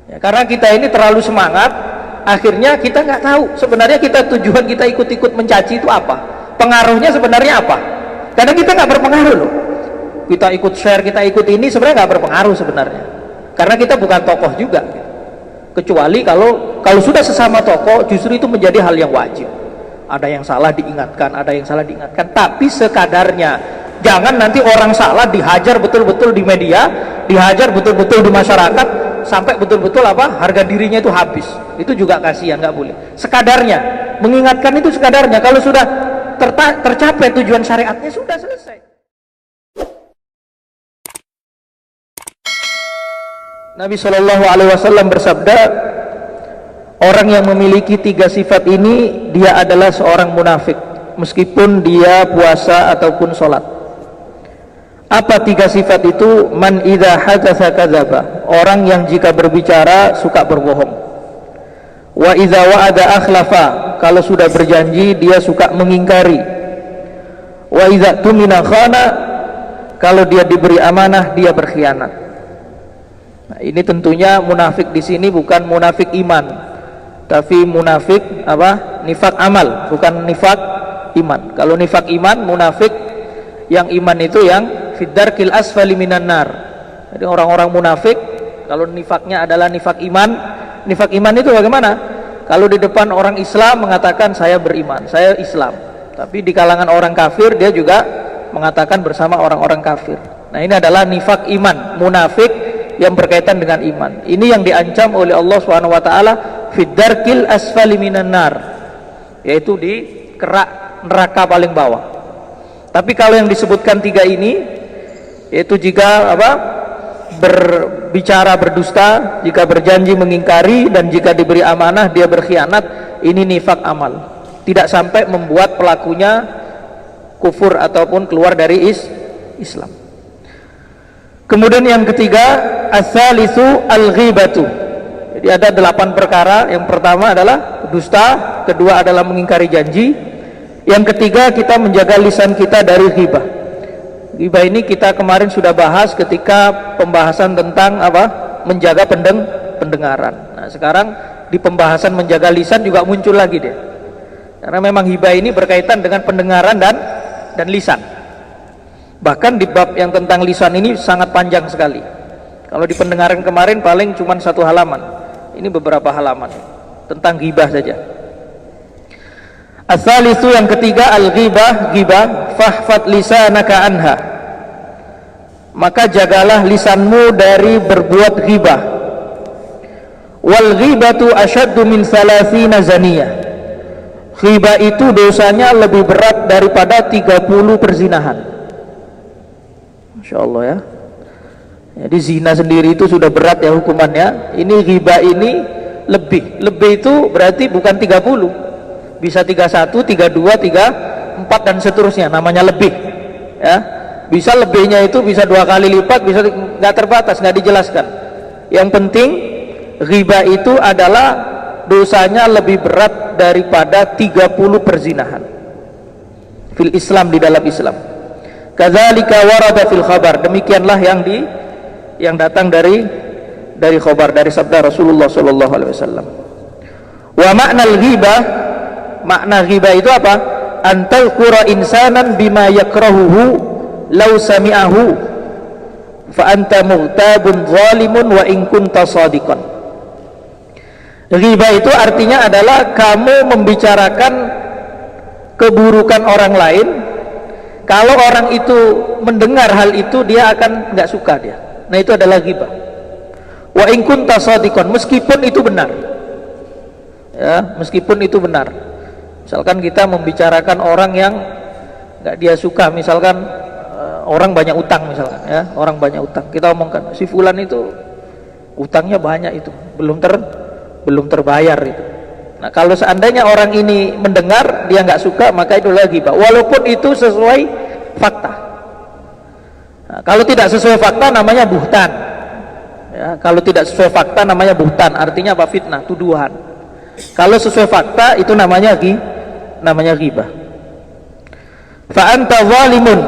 Ya, karena kita ini terlalu semangat, akhirnya kita nggak tahu sebenarnya tujuan kita ikut-ikut mencaci itu apa, pengaruhnya sebenarnya apa. Kadang kita nggak berpengaruh loh, kita ikut share, kita ikut ini sebenarnya nggak berpengaruh sebenarnya, karena kita bukan tokoh juga. Kecuali kalau sudah sesama tokoh, justru itu menjadi hal yang wajib. Ada yang salah diingatkan, ada yang salah diingatkan, tapi sekadarnya. Jangan nanti orang salah dihajar betul-betul di media, dihajar betul-betul di masyarakat, sampai betul-betul harga dirinya itu habis. Itu juga kasihan, nggak boleh. Sekadarnya, mengingatkan itu sekadarnya. Kalau sudah tercapai tujuan syariatnya, sudah selesai. Nabi Shallallahu Alaihi Wasallam bersabda, orang yang memiliki 3 sifat ini, dia adalah seorang munafik, meskipun dia puasa ataupun sholat. Apa 3 sifat itu? Man idza hadatsa kadzaba, orang yang jika berbicara suka berbohong. Wa idza wa'ada akhlafa, kalau sudah berjanji dia suka mengingkari. Wa idza tumina khana, kalau dia diberi amanah dia berkhianat. Nah, ini tentunya munafik di sini bukan munafik iman, tapi munafik nifak amal, bukan nifak iman. Kalau nifak iman, munafik yang iman itu yang fiddarkil asfali minan nar. Jadi orang-orang munafik, kalau nifaknya adalah nifak iman itu bagaimana? Kalau di depan orang Islam mengatakan saya beriman, saya Islam, tapi di kalangan orang kafir dia juga mengatakan bersama orang-orang kafir. Nah, ini adalah nifak iman, munafik yang berkaitan dengan iman. Ini yang diancam oleh Allah Subhanahu wa taala, fiddarkil asfali minan nar, yaitu di kerak neraka paling bawah. Tapi kalau yang disebutkan 3 ini, yaitu jika berbicara berdusta, jika berjanji mengingkari, dan jika diberi amanah dia berkhianat, ini nifak amal. Tidak sampai membuat pelakunya kufur ataupun keluar dari Islam. Kemudian yang ketiga, as-salisu al-ghibatu. Jadi ada 8 perkara. Yang pertama adalah dusta, kedua adalah mengingkari janji, yang ketiga kita menjaga lisan kita dari ghibah. Ghibah ini kita kemarin sudah bahas ketika pembahasan tentang menjaga pendengaran. Nah, sekarang di pembahasan menjaga lisan juga muncul lagi dia, karena memang ghibah ini berkaitan dengan pendengaran dan lisan. Bahkan di bab yang tentang lisan ini sangat panjang sekali. Kalau di pendengaran kemarin paling cuma 1 halaman, ini beberapa halaman tentang ghibah saja. As-salisu, yang ketiga, al-ghibah, ghibah, fahfad lisanaka anha, maka jagalah lisanmu dari berbuat ghibah. Wal ghibatu asyaddu min 30 zaniyah, ghibah itu dosanya lebih berat daripada 30 perzinahan. Masya Allah ya. Jadi zina sendiri itu sudah berat ya hukumannya. Ini ghibah ini lebih itu berarti bukan 30, bisa 31, 32, 34 dan seterusnya, namanya lebih ya. Bisa lebihnya itu bisa 2 kali lipat, bisa nggak terbatas, nggak dijelaskan. Yang penting ghibah itu adalah dosanya lebih berat daripada 30 perzinahan fil Islam, di dalam Islam. Kadzalika warada fil khabar, demikianlah yang datang dari khabar, dari sabda Rasulullah sallallahu alaihi wasallam. Wa ma'nal ghibah, makna ghibah itu apa? Antal qura insanan bima yakrahuhu law sami'ahu fa anta mughtabun zalimun wa in kunta shadiqan. Ghibah itu artinya adalah kamu membicarakan keburukan orang lain. Kalau orang itu mendengar hal itu, dia akan nggak suka dia. Nah, itu adalah ghibah. Wa in kunta shadiqan, meskipun itu benar. Ya, meskipun itu benar. Misalkan kita membicarakan orang yang nggak dia suka, misalkan orang banyak utang misalkan, ya, orang banyak utang. Kita omongkan, si fulan itu utangnya banyak itu, belum terbayar itu. Nah, kalau seandainya orang ini mendengar dia nggak suka, maka itu lagi ghibah, walaupun itu sesuai fakta. Nah, kalau tidak sesuai fakta namanya buhtan. Ya, kalau tidak sesuai fakta namanya buhtan, artinya apa? Fitnah, tuduhan. Kalau sesuai fakta itu namanya ghibah. Fa anta zalimun,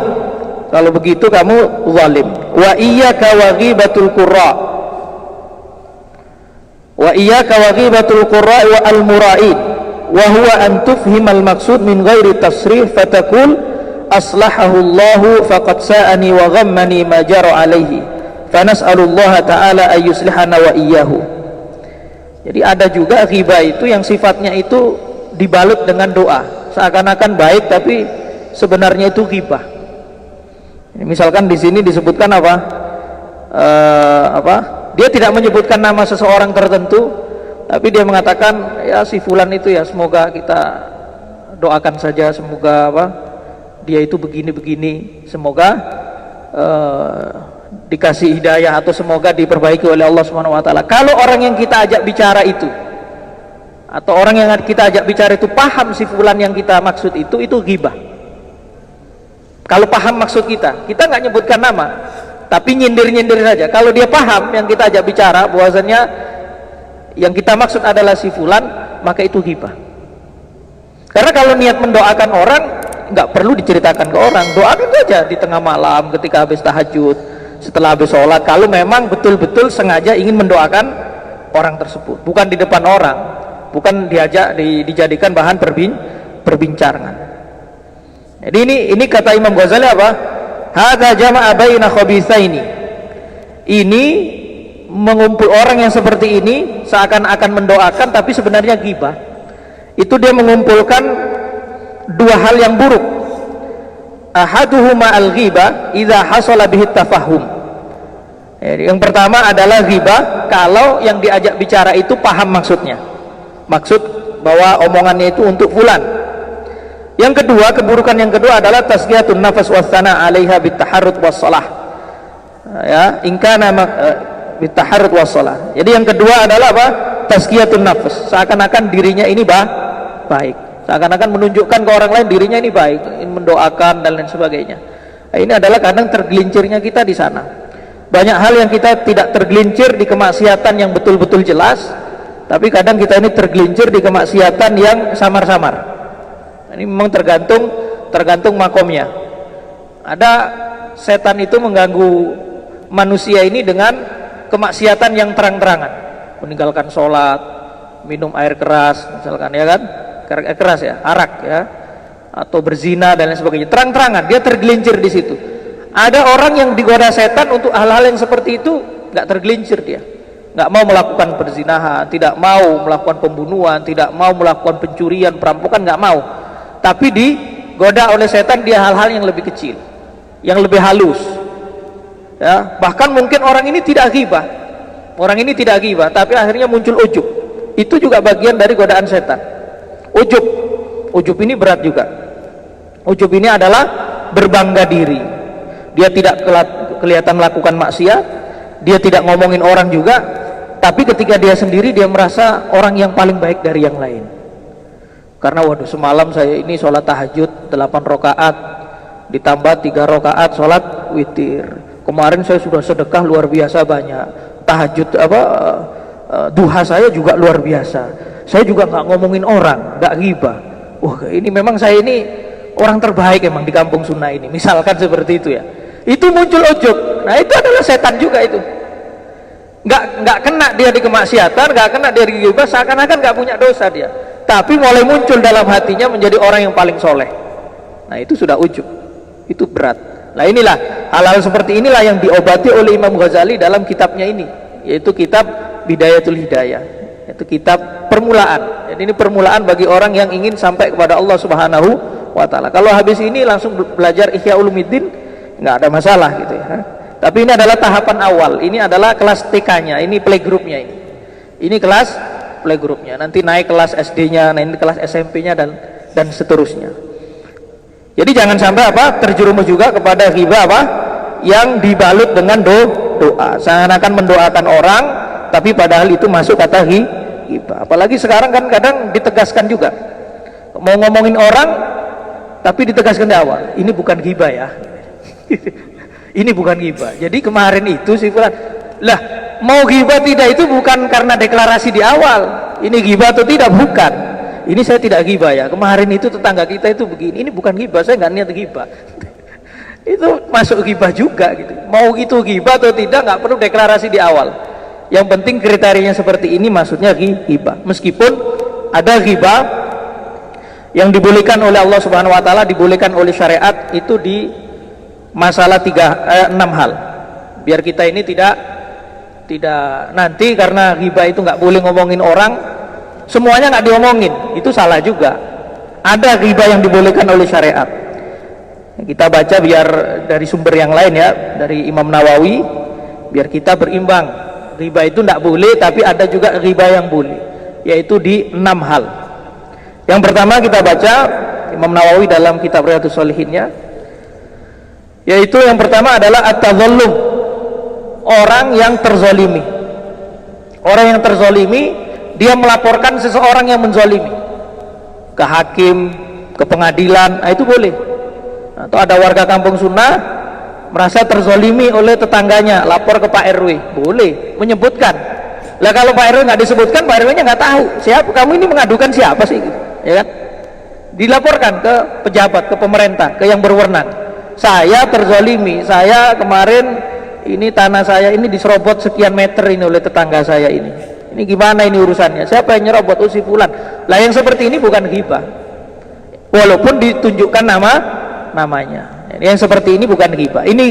kalau begitu kamu zalim. Wa iyyaka wa ghibatul qurra, Wa iyyaka wa ghibatul qurra'i wa al-mura'in wa huwa an tufhimal maqsud min ghairi tasrih fatakul aslahahu Allahu faqad sa'ani wa ghammani ma jara alaihi fanas'alullaha ta'ala ay yuslihana wa iyyahu. Jadi ada juga ghibah itu yang sifatnya itu dibalut dengan doa, seakan-akan baik tapi sebenarnya itu ghibah. Misalkan di sini disebutkan apa? Dia tidak menyebutkan nama seseorang tertentu, tapi dia mengatakan ya si fulan itu ya semoga kita doakan saja, semoga dia itu begini-begini, semoga dikasih hidayah atau semoga diperbaiki oleh Allah Subhanahu wa taala. Kalau orang yang kita ajak bicara itu atau orang yang kita ajak bicara itu paham si fulan yang kita maksud itu ghibah. Kalau paham maksud kita nggak nyebutkan nama, tapi nyindir-nyindir saja. Kalau dia paham yang kita ajak bicara bahwasanya yang kita maksud adalah si fulan, maka itu ghibah. Karena kalau niat mendoakan orang nggak perlu diceritakan ke orang, doakan saja di tengah malam ketika habis tahajud, setelah habis sholat, kalau memang betul-betul sengaja ingin mendoakan orang tersebut, bukan di depan orang, bukan dijadikan bahan perbincangan. Jadi ini kata Imam Ghazali apa? Hadza jama'a baina khabithaini. Ini mengumpul orang yang seperti ini seakan-akan mendoakan tapi sebenarnya ghibah. Itu dia mengumpulkan dua hal yang buruk. Ahaduhuma al-ghibah idza hasala bihi tafahum. Yang pertama adalah ghibah kalau yang diajak bicara itu paham maksudnya. Maksud bahwa omongannya itu untuk fulan. Yang kedua, keburukan yang kedua adalah tazkiyatun nafas wasana 'alaiha bitaharrut wassalah. Ya, in kana bitaharrut wassalah. Jadi yang kedua adalah apa? Tazkiyatun nafas. Seakan-akan dirinya ini baik. Seakan-akan menunjukkan ke orang lain dirinya ini baik, ingin mendoakan dan lain sebagainya. Nah, ini adalah kadang tergelincirnya kita di sana. Banyak hal yang kita tidak tergelincir di kemaksiatan yang betul-betul jelas, tapi kadang kita ini tergelincir di kemaksiatan yang samar-samar. Ini memang tergantung makomnya. Ada setan itu mengganggu manusia ini dengan kemaksiatan yang terang-terangan, meninggalkan sholat, minum air keras misalkan, ya kan, air keras ya, arak ya, atau berzina dan lain sebagainya, terang-terangan dia tergelincir di situ. Ada orang yang digoda setan untuk hal-hal yang seperti itu nggak tergelincir, dia nggak mau melakukan perzinahan, tidak mau melakukan pembunuhan, tidak mau melakukan pencurian, perampokan, nggak mau. Tapi digoda oleh setan dia hal-hal yang lebih kecil, yang lebih halus, ya. Bahkan mungkin orang ini tidak ghibah, tapi akhirnya muncul ujub. Itu juga bagian dari godaan setan. Ujub ini berat juga. Ujub ini adalah berbangga diri. Dia tidak kelihatan melakukan maksiat, dia tidak ngomongin orang juga, tapi ketika dia sendiri dia merasa orang yang paling baik dari yang lain. Karena waduh, semalam saya ini sholat tahajud 8 rakaat ditambah 3 rakaat sholat witir. Kemarin saya sudah sedekah luar biasa banyak. Tahajud duha saya juga luar biasa. Saya juga nggak ngomongin orang, nggak ghibah. Wah, ini memang saya ini orang terbaik emang di kampung Sunnah ini. Misalkan seperti itu ya. Itu muncul ujub. Nah, itu adalah setan juga itu. Nggak kena dia di kemaksiatan, nggak kena dia di ghibah, seakan-akan nggak punya dosa dia. Tapi mulai muncul dalam hatinya menjadi orang yang paling soleh. Nah, itu sudah ujub, itu berat. Nah, inilah hal-hal seperti inilah yang diobati oleh Imam Ghazali dalam kitabnya ini, yaitu kitab Bidayatul Hidayah, yaitu kitab permulaan. Jadi ini permulaan bagi orang yang ingin sampai kepada Allah Subhanahu wa taala. Kalau habis ini langsung belajar Ihya Ulumuddin nggak ada masalah gitu ya. Tapi ini adalah tahapan awal, ini adalah kelas TK-nya, ini playgroup-nya ini. Ini kelas playgroup-nya, nanti naik kelas SD-nya, nanti kelas SMP-nya dan seterusnya. Jadi jangan sampai terjerumus juga kepada ghibah yang dibalut dengan doa. Seakan-akan mendoakan orang, tapi padahal itu masuk kata ghibah. Apalagi sekarang kan kadang ditegaskan juga, mau ngomongin orang, tapi ditegaskan di awal, ini bukan ghibah ya. Ini bukan ghibah. Jadi kemarin itu si fulan, lah mau ghibah tidak itu bukan karena deklarasi di awal, ini ghibah atau tidak, bukan. Ini saya tidak ghibah ya, kemarin itu tetangga kita itu begini, ini bukan ghibah, saya nggak niat ghibah. Itu masuk ghibah juga gitu. Mau itu ghibah atau tidak nggak perlu deklarasi di awal. Yang penting kriterianya seperti ini, maksudnya ghibah. Meskipun ada ghibah yang dibolehkan oleh Allah Subhanahu wa taala, dibolehkan oleh syariat, itu di masalah 6 hal. Biar kita ini tidak nanti karena ghibah itu nggak boleh ngomongin orang, semuanya nggak diomongin, itu salah juga. Ada ghibah yang dibolehkan oleh syariat. Kita baca biar dari sumber yang lain ya, dari Imam Nawawi, biar kita berimbang. Ghibah itu tidak boleh, tapi ada juga ghibah yang boleh, yaitu di 6 hal. Yang pertama kita baca Imam Nawawi dalam kitab Riyadhus Shalihinnya, yaitu yang pertama adalah at-tadhallum, orang yang terzalimi. Orang yang terzalimi, dia melaporkan seseorang yang menzalimi ke hakim, ke pengadilan, itu boleh. Atau ada warga kampung sunnah merasa terzalimi oleh tetangganya, lapor ke Pak RW, boleh menyebutkan. Lah kalau Pak RW nggak disebutkan, Pak RW nya nggak tahu siapa kamu ini mengadukan siapa sih, gitu, ya kan? Dilaporkan ke pejabat, ke pemerintah, ke yang berwenang. Saya terzalimi, saya kemarin ini tanah saya ini diserobot sekian meter ini oleh tetangga saya ini. Ini gimana ini urusannya? Siapa yang nyerobot? Oh si fulan. Lah yang seperti ini bukan ghibah, walaupun ditunjukkan namanya. Yang seperti ini bukan ghibah. Ini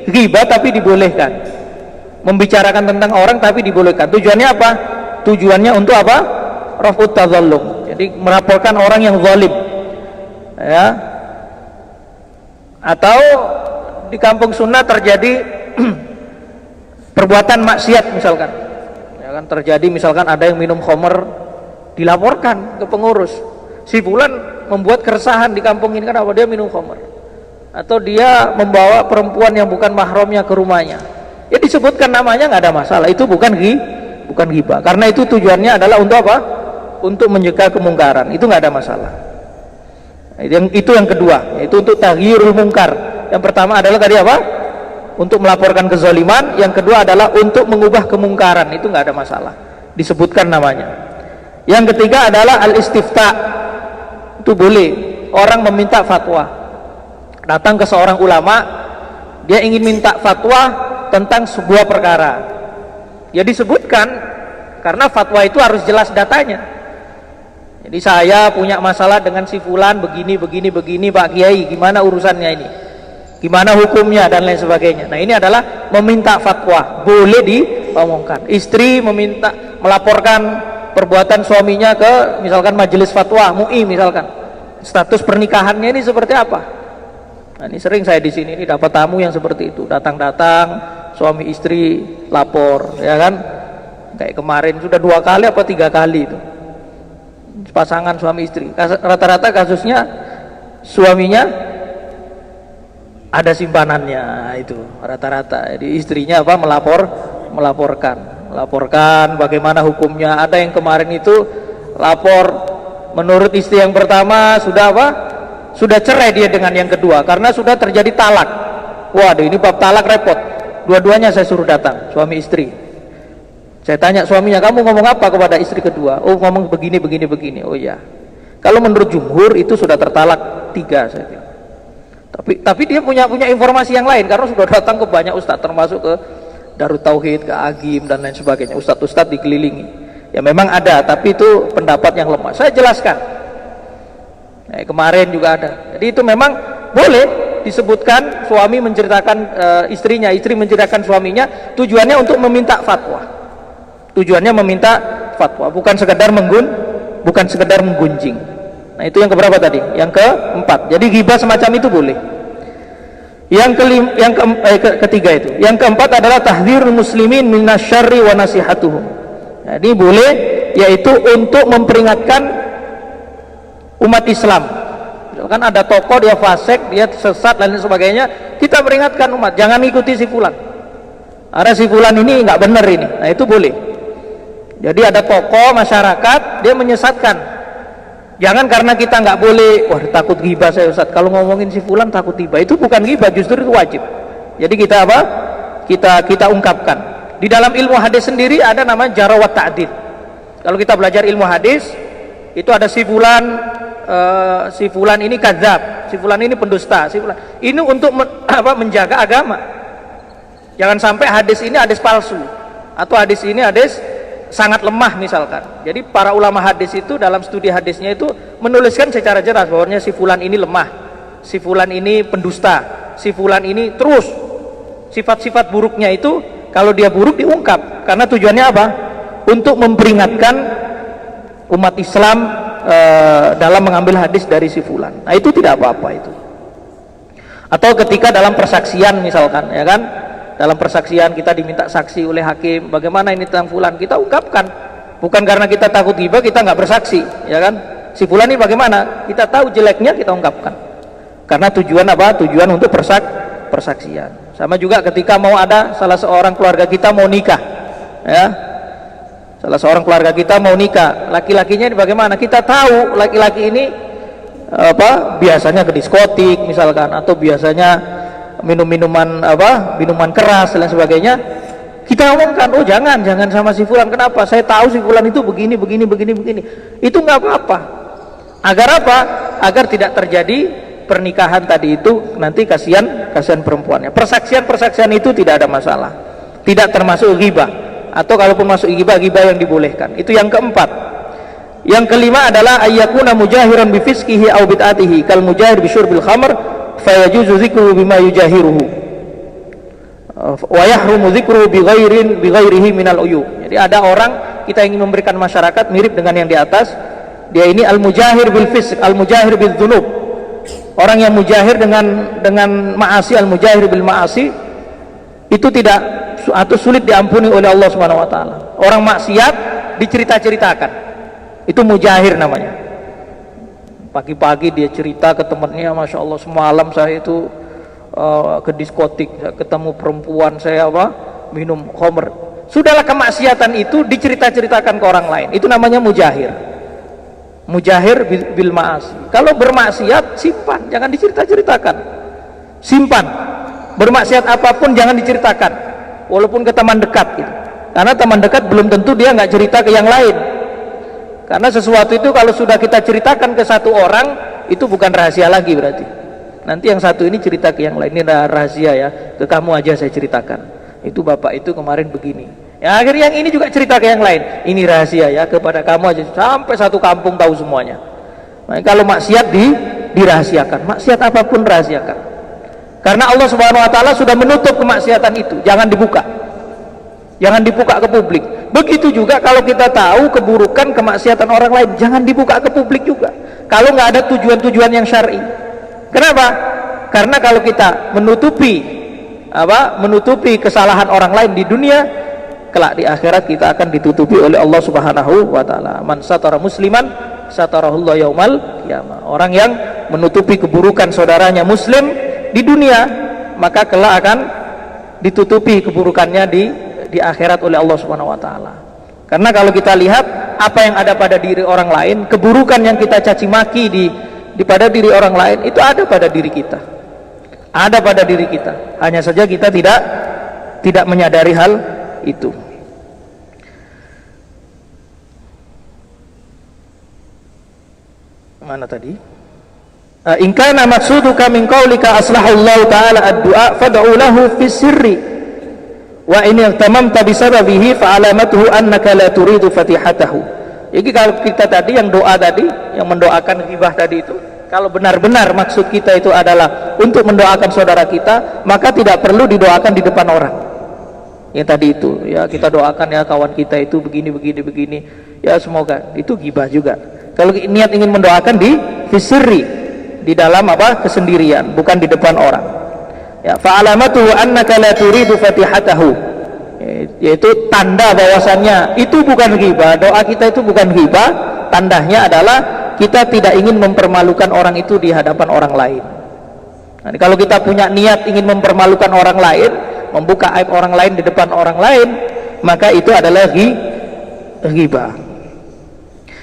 ghibah tapi dibolehkan. Membicarakan tentang orang tapi dibolehkan. Tujuannya apa? Tujuannya untuk apa? Raf'ut tadhallum. Jadi melaporkan orang yang zalim. Ya. Atau di kampung sunnah terjadi perbuatan maksiat misalkan. Ya kan, terjadi misalkan ada yang minum khamr, dilaporkan ke pengurus. Si fulan membuat keresahan di kampung ini karena dia minum khamr. Atau dia membawa perempuan yang bukan mahramnya ke rumahnya, ya disebutkan namanya, nggak ada masalah. Itu bukan ghibah, karena itu tujuannya adalah untuk apa? Untuk mencegah kemungkaran, itu nggak ada masalah. Itu yang kedua, yaitu untuk taghyirul mungkar. Yang pertama adalah tadi apa? Untuk melaporkan kezaliman. Yang kedua adalah untuk mengubah kemungkaran, itu nggak ada masalah, disebutkan namanya. Yang ketiga adalah al-istifta, itu boleh orang meminta fatwa. Datang ke seorang ulama, dia ingin minta fatwa tentang sebuah perkara. Ya disebutkan, karena fatwa itu harus jelas datanya. Jadi saya punya masalah dengan si fulan begini Pak Kiai, gimana urusannya ini? Gimana hukumnya dan lain sebagainya. Nah ini adalah meminta fatwa, boleh diomongkan. Istri melaporkan perbuatan suaminya ke misalkan majelis fatwa MUI misalkan. Status pernikahannya ini seperti apa? Nah, ini sering saya di sini ini dapat tamu yang seperti itu, datang suami istri lapor, ya kan? Kayak kemarin sudah 2 kali apa 3 kali itu pasangan suami istri. Rata-rata kasusnya suaminya ada simpanannya, itu rata-rata. Jadi istrinya apa? Melaporkan bagaimana hukumnya. Ada yang kemarin itu lapor, menurut istri yang pertama sudah apa? Sudah cerai dia dengan yang kedua karena sudah terjadi talak. Waduh, ini bab talak repot. Dua-duanya saya suruh datang, suami istri. Saya tanya suaminya, kamu ngomong apa kepada istri kedua? Oh, ngomong begini. Oh iya. Kalau menurut jumhur itu sudah tertalak 3, saya bilang. Tapi dia punya informasi yang lain karena sudah datang ke banyak ustadz, termasuk ke Darut Tauhid, ke Agim dan lain sebagainya. Ustadz dikelilingi. Ya memang ada, tapi itu pendapat yang lemah. Saya jelaskan. Kemarin juga ada. Jadi itu memang boleh disebutkan, suami menceritakan istrinya, istri menceritakan suaminya, tujuannya untuk meminta fatwa. Tujuannya meminta fatwa, bukan sekedar menggunjing. Nah itu yang keberapa tadi? Yang keempat. Jadi ghibah semacam itu boleh. Ketiga itu. Yang keempat adalah tahdzirul muslimin minasyarri wa nasihatuhum. Jadi boleh, yaitu untuk memperingatkan umat Islam. Misalkan ada tokoh dia fasik, dia sesat dan lain sebagainya, kita peringatkan umat, jangan ikuti si fulan. Ada si fulan ini nggak benar ini. Nah itu boleh. Jadi ada tokoh masyarakat dia menyesatkan. Jangan karena kita nggak boleh, wah takut ghibah saya Ustaz. Kalau ngomongin si fulan takut ghibah, itu bukan ghibah, justru itu wajib. Jadi kita apa? Kita ungkapkan. Di dalam ilmu hadis sendiri ada namanya jarh wa ta'dil. Kalau kita belajar ilmu hadis, itu ada si fulan ini kadzab, si fulan ini pendusta, si fulan ini untuk menjaga agama. Jangan sampai hadis ini hadis palsu, atau hadis ini hadis sangat lemah misalkan. Jadi para ulama hadis itu dalam studi hadisnya itu menuliskan secara jelas bahwa si fulan ini lemah, si fulan ini pendusta, si fulan ini terus sifat-sifat buruknya itu kalau dia buruk diungkap. Karena tujuannya apa? Untuk memperingatkan umat Islam dalam mengambil hadis dari si fulan. Nah, itu tidak apa-apa itu. Atau ketika dalam persaksian misalkan, ya kan? Dalam persaksian kita diminta saksi oleh hakim, bagaimana ini tentang fulan, kita ungkapkan. Bukan karena kita takut ghibah kita nggak bersaksi, ya kan? Si fulan ini bagaimana? Kita tahu jeleknya, kita ungkapkan. Karena tujuan apa? Tujuan untuk persaksian. Sama juga ketika mau ada salah seorang keluarga kita mau nikah, ya. Salah seorang keluarga kita mau nikah, laki-lakinya ini bagaimana? Kita tahu laki-laki ini biasanya ke diskotik misalkan, atau biasanya minuman keras dan sebagainya. Kita omongkan, oh jangan sama si fulan. Kenapa? Saya tahu si fulan itu begini. Itu nggak apa-apa. Agar apa? Agar tidak terjadi pernikahan tadi itu nanti kasihan perempuannya. Persaksian itu tidak ada masalah, tidak termasuk ghibah, atau kalaupun masuk ghibah yang dibolehkan. Itu yang keempat. Yang kelima adalah ayyakuna mujahiran bi fiskihi aw bid'atihi kal mujahir bi syurbil khamr fayajuzu dzikruhu bima yujahiruhu wa yahrumu dzikruhu bi ghairihi minal uyub. Jadi ada orang kita ingin memberikan masyarakat mirip dengan yang di atas. Dia ini al-mujahir bil fisq, al-mujahir bil dzunub. Orang yang mujahir dengan maasi, al-mujahir bil maasi itu tidak atau sulit diampuni oleh Allah Subhanahu wa taala. Orang maksiat dicerita-ceritakan. Itu mujahir namanya. Pagi-pagi dia cerita ke temannya, Masya Allah semalam saya itu ke diskotik, saya ketemu perempuan, saya minum khamr. Sudahlah, kemaksiatan itu dicerita-ceritakan ke orang lain. Itu namanya mujahir. Mujahir bil ma'asi. Kalau bermaksiat simpan, jangan dicerita-ceritakan. Simpan. Bermaksiat apapun jangan diceritakan, walaupun ke teman dekat gitu. Karena teman dekat belum tentu dia nggak cerita ke yang lain. Karena sesuatu itu kalau sudah kita ceritakan ke satu orang, itu bukan rahasia lagi berarti. Nanti yang satu ini cerita ke yang lain, ini rahasia ya, ke kamu aja saya ceritakan. Itu bapak itu kemarin begini. Ya akhirnya yang ini juga cerita ke yang lain. Ini rahasia ya, kepada kamu aja, sampai satu kampung tahu semuanya. Nah, kalau maksiat dirahasiakan, maksiat apapun rahasiakan. Karena Allah Subhanahu wa taala sudah menutup kemaksiatan itu, jangan dibuka. Jangan dibuka ke publik. Begitu juga kalau kita tahu keburukan kemaksiatan orang lain, jangan dibuka ke publik juga. Kalau nggak ada tujuan-tujuan yang syar'i. Kenapa? Karena kalau kita menutupi kesalahan orang lain di dunia, kelak di akhirat kita akan ditutupi oleh Allah Subhanahu wa taala. Man satara musliman satarahullahu yaumal qiyamah. Orang yang menutupi keburukan saudaranya muslim di dunia, maka kelak akan ditutupi keburukannya di akhirat oleh Allah Subhanahu wa taala. Karena kalau kita lihat apa yang ada pada diri orang lain, keburukan yang kita caci maki pada diri orang lain, itu ada pada diri kita. Ada pada diri kita. Hanya saja kita tidak menyadari hal itu. Mana tadi? In kana maqsuduka min qaulika aslahullahu ta'ala ad-du'a fad'u lahu fi sirri wa in tamamta bisababihi fa alamatuhu annaka la turidu fatihatahu. Jadi kalau kita tadi yang doa tadi, yang mendoakan ghibah tadi itu, kalau benar-benar maksud kita itu adalah untuk mendoakan saudara kita, maka tidak perlu didoakan di depan orang. Yang tadi itu, ya kita doakan ya kawan kita itu begini, ya semoga, itu ghibah juga. Kalau niat ingin mendoakan di sirri, di dalam kesendirian, bukan di depan orang. Ya, fa'alamatuhu annaka la turidu fatihatahu, yaitu tanda bahwasannya itu bukan ghibah, doa kita itu bukan ghibah. Tandanya adalah kita tidak ingin mempermalukan orang itu di hadapan orang lain. Nah, kalau kita punya niat ingin mempermalukan orang lain, membuka aib orang lain di depan orang lain, maka itu adalah ghibah.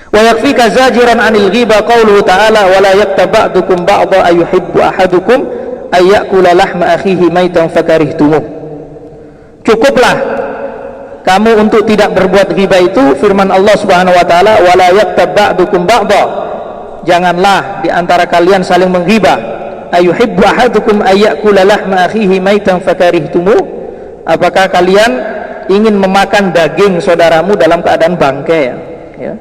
Wa yakfika zajiran 'anil ghibah qauluhu ta'ala wa la yaktab ba'dukum ba'dha ayuhibbu ahadukum ayyakula lahma akhihi maitan fakarihtumuh. Cukuplah kamu untuk tidak berbuat ghibah itu firman Allah Subhanahu wa taala, wa la yaktab ba'dukum ba'dha, janganlah di antara kalian saling menghibah. Ayuhibbu ahadukum ayyakula lahma akhihi maitan fakarihtumuh, apakah kalian ingin memakan daging saudaramu dalam keadaan bangkai ya.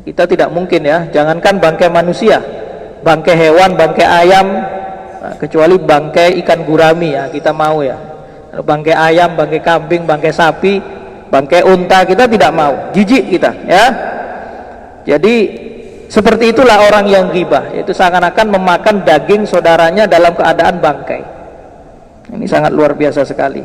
Kita tidak mungkin ya, jangankan bangkai manusia, bangkai hewan, bangkai ayam, kecuali bangkai ikan gurami ya kita mau ya. Bangkai ayam, bangkai kambing, bangkai sapi, bangkai unta kita tidak mau, jijik kita ya. Jadi seperti itulah orang yang ghibah, yaitu seakan-akan memakan daging saudaranya dalam keadaan bangkai. Ini sangat luar biasa sekali.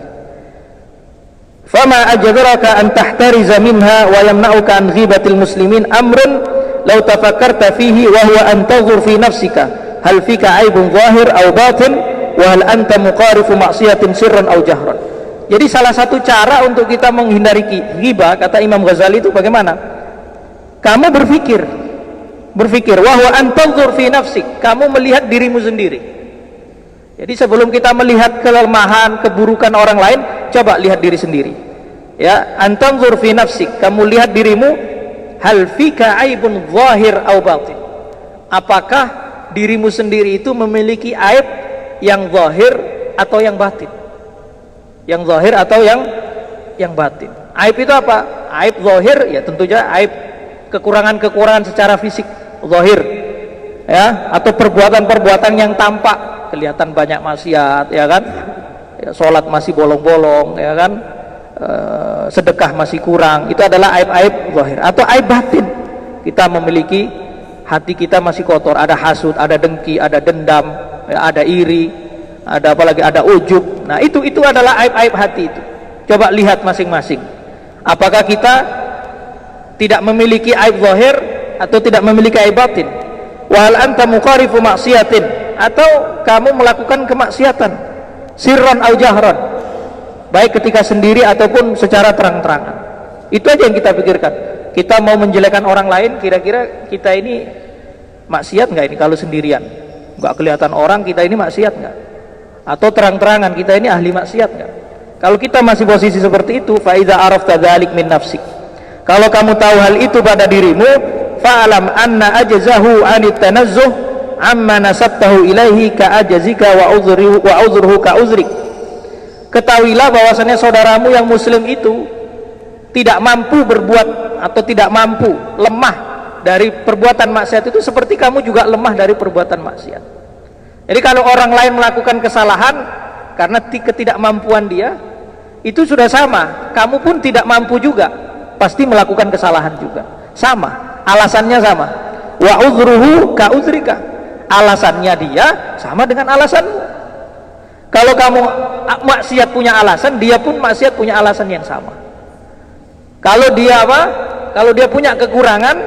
Fama ajdaraka an tahtariza minha wa yamna'uka an ghibatil muslimin amrun law tafakkarta fihi wa huwa an tanzur fi nafsika hal fika aibun zahir aw batin wa hal anta muqarifu ma'siyatin sirran aw jahran. Jadi salah satu cara untuk kita menghindari ghibah, kata Imam Ghazali, itu bagaimana? Kamu berpikir wa huwa an tanzur fi nafsik, kamu melihat dirimu sendiri. Jadi sebelum kita melihat kelemahan, keburukan orang lain, coba lihat diri sendiri ya. Antanzur fi nafsik, kamu lihat dirimu, hal fika aibun zahir au batin, apakah dirimu sendiri itu memiliki aib yang zahir atau yang batin, yang zahir atau yang batin. Aib itu apa? Aib zahir ya tentu saja aib kekurangan-kekurangan secara fisik zahir ya, atau perbuatan-perbuatan yang tampak, kelihatan banyak maksiat ya kan ya, sholat masih bolong-bolong ya kan, sedekah masih kurang, itu adalah aib-aib zahir. Atau aib batin, kita memiliki hati kita masih kotor, ada hasud, ada dengki, ada dendam ya, ada iri, ada apalagi ada ujub. Nah itu adalah aib-aib hati itu. Coba lihat masing-masing, apakah kita tidak memiliki aib zahir atau tidak memiliki aib batin. Wa hal anta muqarifu maksiatin, atau kamu melakukan kemaksiatan sirran au jahran, baik ketika sendiri ataupun secara terang-terangan. Itu aja yang kita pikirkan. Kita mau menjelekkan orang lain, kira-kira kita ini maksiat nggak ini kalau sendirian, nggak kelihatan orang, kita ini maksiat nggak? Atau terang-terangan kita ini ahli maksiat nggak? Kalau kita masih posisi seperti itu, fa idza arafta dzalik min nafsik, kalau kamu tahu hal itu pada dirimu, fa'alam anna ajzahu anit tanazzuh amma nasabtahu ilaihi ka ajzika wa uzruhu ka uzrik. Ketahuilah bahwasanya saudaramu yang muslim itu tidak mampu berbuat atau tidak mampu, lemah dari perbuatan maksiat itu seperti kamu juga lemah dari perbuatan maksiat. Jadi kalau orang lain melakukan kesalahan karena ketidakmampuan dia, itu sudah sama, kamu pun tidak mampu juga, pasti melakukan kesalahan juga, sama, alasannya sama. Wa uzruhu ka uzrika, alasannya dia sama dengan alasanmu. Kalau kamu maksiat punya alasan, dia pun maksiat punya alasan yang sama. Kalau dia apa? Kalau dia punya kekurangan,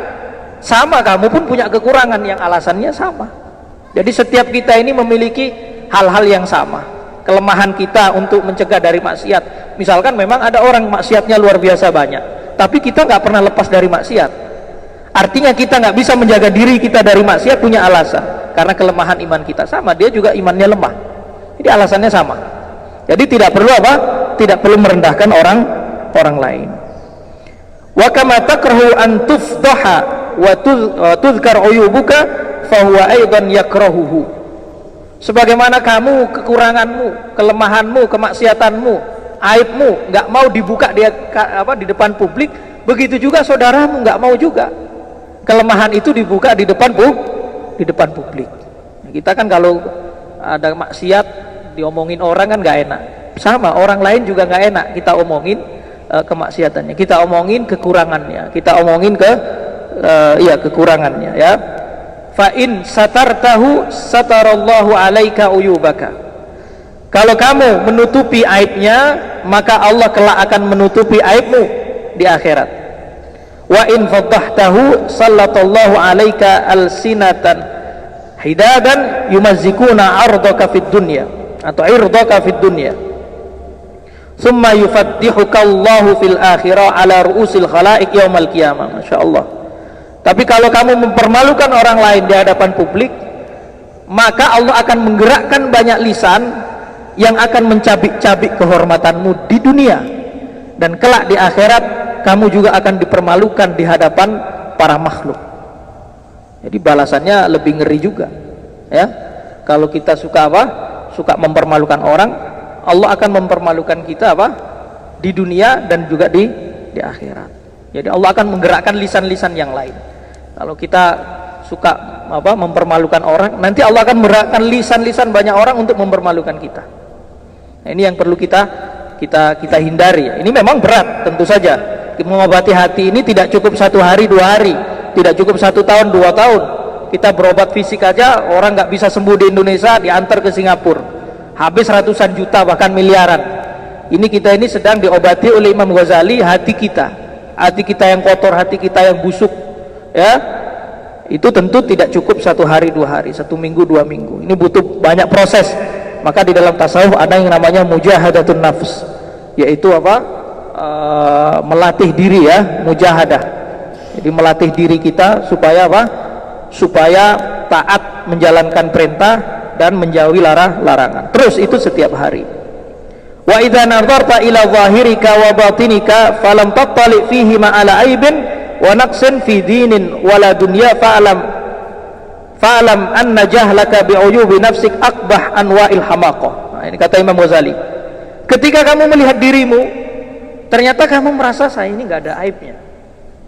sama, kamu pun punya kekurangan yang alasannya sama. Jadi setiap kita ini memiliki hal-hal yang sama. Kelemahan kita untuk mencegah dari maksiat, misalkan memang ada orang maksiatnya luar biasa banyak, tapi kita nggak pernah lepas dari maksiat. Artinya kita nggak bisa menjaga diri kita dari maksiat, punya alasan, karena kelemahan iman kita sama, dia juga imannya lemah, jadi alasannya sama. Jadi tidak perlu apa? Tidak perlu merendahkan orang lain. Wa kama takrahu an tufdaha wa tuzkar uyubuka fa huwa aidan yakrahuhu. Sebagaimana kamu kekuranganmu, kelemahanmu, kemaksiatanmu, aibmu nggak mau dibuka di depan publik, begitu juga saudaramu nggak mau juga kelemahan itu dibuka di depan publik. Kita kan kalau ada maksiat diomongin orang kan nggak enak, sama orang lain juga nggak enak kita omongin kemaksiatannya, kita omongin kekurangannya, kita omongin kekurangannya ya. Fa in satartahu satarallahu alaika uyubaka, kalau kamu menutupi aibnya, maka Allah kelak akan menutupi aibmu di akhirat. Wa in faddahtahu sallatallahu alaika alsinatan hidadan yumazzikuna ardaka fid dunya, atau irdaka fid dunya, thumma yufaddihuka Allahu fil akhirah ala ru'usil khalaiq yaumal qiyamah. Masyaallah. Tapi kalau kamu mempermalukan orang lain di hadapan publik, maka Allah akan menggerakkan banyak lisan yang akan mencabik-cabik kehormatanmu di dunia, dan kelak di akhirat kamu juga akan dipermalukan di hadapan para makhluk. Jadi balasannya lebih ngeri juga ya. Kalau kita suka mempermalukan orang, Allah akan mempermalukan kita di dunia dan juga di akhirat. Jadi Allah akan menggerakkan lisan-lisan yang lain. Kalau kita suka mempermalukan orang, nanti Allah akan menggerakkan lisan-lisan banyak orang untuk mempermalukan kita. Nah, ini yang perlu kita hindari. Ini memang berat, tentu saja. Mengobati hati ini tidak cukup 1 hari 2 hari, tidak cukup 1 tahun 2 tahun. Kita berobat fisik aja, orang nggak bisa sembuh di Indonesia, diantar ke Singapura, habis ratusan juta bahkan miliaran. Ini kita ini sedang diobati oleh Imam Ghazali hati kita yang kotor, hati kita yang busuk, ya. Itu tentu tidak cukup 1 hari 2 hari, 1 minggu 2 minggu. Ini butuh banyak proses. Maka di dalam tasawuf ada yang namanya mujahadatun nafs, yaitu melatih diri, ya, mujahadah. Jadi melatih diri kita supaya supaya taat menjalankan perintah dan menjauhi larangan. Terus itu setiap hari. Wa idza nadarta ila zahirika wa batinika falam tattali fihi ma ala aibin wa naqsin fi dinin wala dunya fa'lam anna jahlaka bi uyubi nafsik akbah anwa'il hamaqah. Nah, ini kata Imam Ghazali. Ketika kamu melihat dirimu, ternyata kamu merasa saya ini nggak ada aibnya,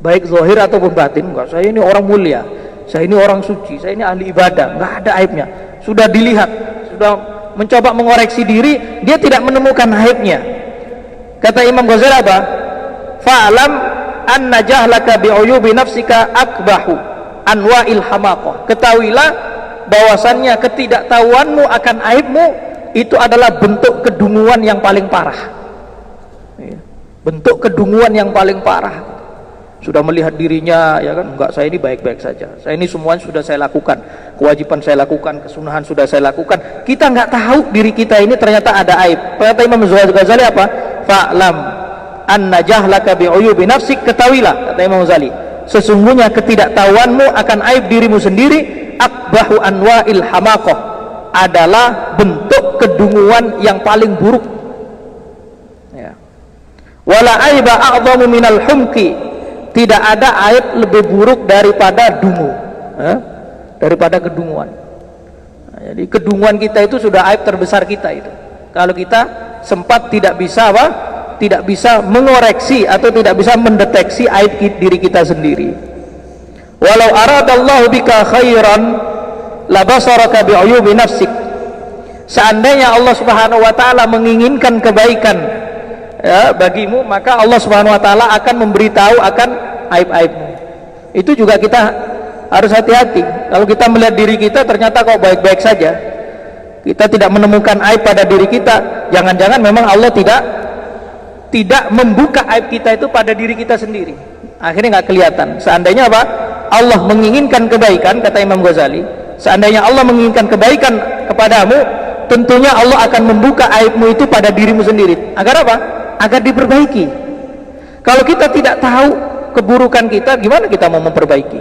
baik zahir ataupun batin. Enggak, saya ini orang mulia, saya ini orang suci, saya ini ahli ibadah, nggak ada aibnya. Sudah dilihat, sudah mencoba mengoreksi diri, dia tidak menemukan aibnya. Kata Imam Ghazali apa? Fa'lam anna jahlaka bi'uyubi nafsika akbahu anwa'il hamaqah. Ketahuilah bahwasannya ketidaktahuanmu akan aibmu itu adalah bentuk kedunguan yang paling parah. Bentuk kedunguan yang paling parah. Sudah melihat dirinya, ya kan, enggak, saya ini baik-baik saja, saya ini semuanya sudah saya lakukan, kewajiban saya lakukan, kesunahan sudah saya lakukan. Kita nggak tahu diri kita ini ternyata ada aib. Kata Imam Ghazali apa? Fa'lam anna jahlaka bi'uyubi nafsik. Ketahuilah, kata Imam Ghazali, sesungguhnya ketidaktahuanmu akan aib dirimu sendiri akbahu anwa'il hamaqah, adalah bentuk kedunguan yang paling buruk. Wala aiba a'dhamu minal humki, tidak ada aib lebih buruk daripada dungu, daripada kedunguan. Nah, jadi kedunguan kita itu sudah aib terbesar kita itu. Kalau kita sempat tidak bisa mengoreksi atau tidak bisa mendeteksi aib diri kita sendiri. Walau aradallahu bika khairan labasaraka bi'uyubi nafsik. Seandainya Allah Subhanahu wa taala menginginkan kebaikan, ya, bagimu, maka Allah Subhanahu wa taala akan memberitahu akan aib-aibmu. Itu juga kita harus hati-hati. Kalau kita melihat diri kita ternyata kok baik-baik saja, kita tidak menemukan aib pada diri kita, jangan-jangan memang Allah tidak membuka aib kita itu pada diri kita sendiri. Akhirnya nggak kelihatan. Seandainya apa? Allah menginginkan kebaikan, kata Imam Ghazali, seandainya Allah menginginkan kebaikan kepadamu, tentunya Allah akan membuka aibmu itu pada dirimu sendiri. Agar apa? Agar diperbaiki. Kalau kita tidak tahu keburukan kita, gimana kita mau memperbaiki?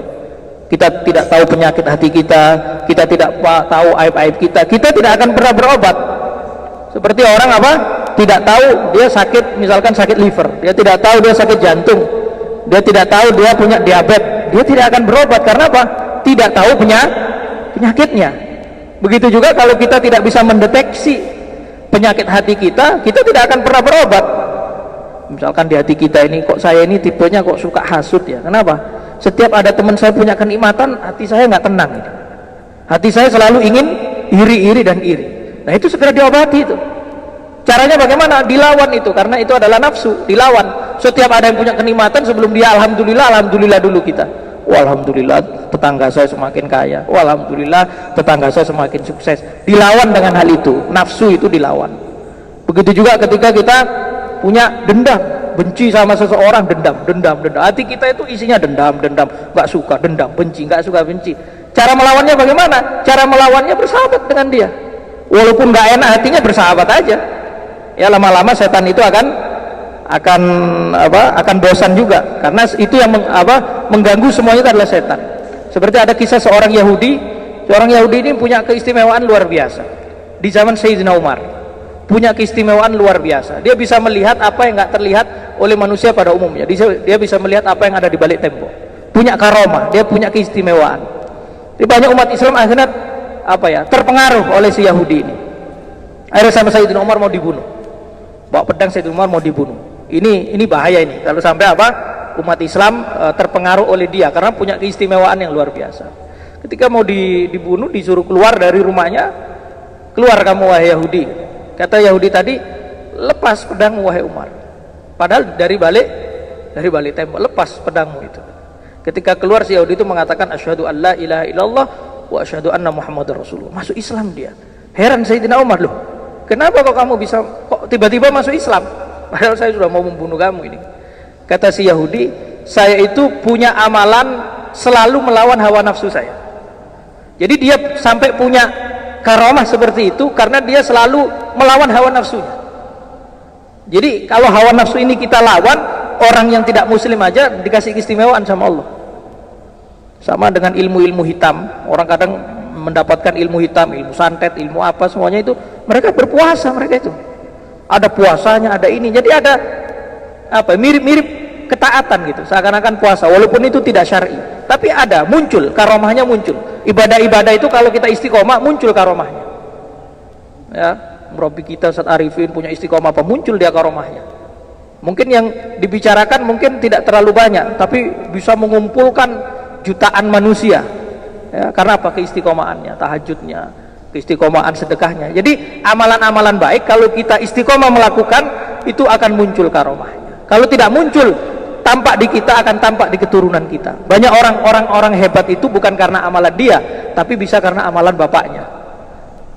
Kita tidak tahu penyakit hati kita, kita tidak tahu aib-aib kita tidak akan pernah berobat. Seperti orang tidak tahu dia sakit, misalkan sakit liver, dia tidak tahu dia sakit jantung, dia tidak tahu dia punya diabetes, dia tidak akan berobat. Karena apa? Tidak tahu penyakitnya. Begitu juga kalau kita tidak bisa mendeteksi penyakit hati kita tidak akan pernah berobat. Misalkan di hati kita ini, kok saya ini tipenya kok suka hasut ya, kenapa? Setiap ada teman saya punya kenikmatan, hati saya nggak tenang. Hati saya selalu ingin iri dan iri. Nah, itu segera diobati itu. Caranya bagaimana? Dilawan itu, karena itu adalah nafsu, dilawan. Setiap ada yang punya kenikmatan, sebelum dia alhamdulillah dulu kita. Alhamdulillah tetangga saya semakin kaya, alhamdulillah tetangga saya semakin sukses. Dilawan dengan hal itu, nafsu itu dilawan. Begitu juga ketika kita punya dendam, benci sama seseorang, dendam. Hati kita itu isinya dendam, nggak suka, dendam, benci, nggak suka, benci. Cara melawannya bagaimana? Cara melawannya bersahabat dengan dia. Walaupun nggak enak hatinya, bersahabat aja. Ya, lama-lama setan itu akan bosan juga, karena itu yang mengganggu semuanya itu adalah setan. Seperti ada kisah seorang Yahudi ini punya keistimewaan luar biasa di zaman Sayyidina Umar. Punya keistimewaan luar biasa, dia bisa melihat apa yang nggak terlihat oleh manusia pada umumnya. Dia bisa melihat apa yang ada di balik tembok, punya karomah, dia punya keistimewaan. Jadi banyak umat Islam akhirnya terpengaruh oleh si Yahudi ini. Akhirnya sama Sayyidina Umar mau dibunuh, bawa pedang Sayyidina Umar mau dibunuh. Ini bahaya ini kalau sampai apa umat Islam terpengaruh oleh dia, karena punya keistimewaan yang luar biasa. Ketika mau dibunuh, disuruh keluar dari rumahnya, keluar kamu wahai Yahudi. Kata Yahudi tadi, lepas pedangmu wahai Umar. Padahal dari balik tembok, lepas pedangmu itu. Ketika keluar, si Yahudi itu mengatakan asyhadu an la ilaha illallah wa asyhadu anna Muhammadar Rasulullah. Masuk Islam dia. Heran Sayyidina Umar, loh, kenapa kok kamu bisa kok tiba-tiba masuk Islam? Padahal saya sudah mau membunuh kamu ini. Kata si Yahudi, saya itu punya amalan selalu melawan hawa nafsu saya. Jadi dia sampai punya karomah seperti itu karena dia selalu melawan hawa nafsunya. Jadi kalau hawa nafsu ini kita lawan, orang yang tidak muslim aja dikasih keistimewaan sama Allah. Sama dengan ilmu-ilmu hitam, orang kadang mendapatkan ilmu hitam, ilmu santet, ilmu apa, semuanya itu mereka berpuasa, mereka itu ada puasanya, ada ini, jadi ada apa mirip-mirip ketaatan gitu, seakan-akan puasa walaupun itu tidak syar'i, tapi ada, muncul karomahnya, muncul ibadah-ibadah itu kalau kita istiqomah muncul karomahnya ya. Murabi kita Ustaz Arifin punya istiqomah apa, muncul dia karomahnya. Mungkin yang dibicarakan mungkin tidak terlalu banyak, tapi bisa mengumpulkan jutaan manusia ya, karena apa? Keistiqomahannya, tahajudnya, keistiqomahan sedekahnya. Jadi amalan-amalan baik kalau kita istiqomah melakukan itu akan muncul karomahnya. Kalau tidak muncul, tampak di kita, akan tampak di keturunan kita. Banyak orang hebat itu bukan karena amalan dia, tapi bisa karena amalan bapaknya.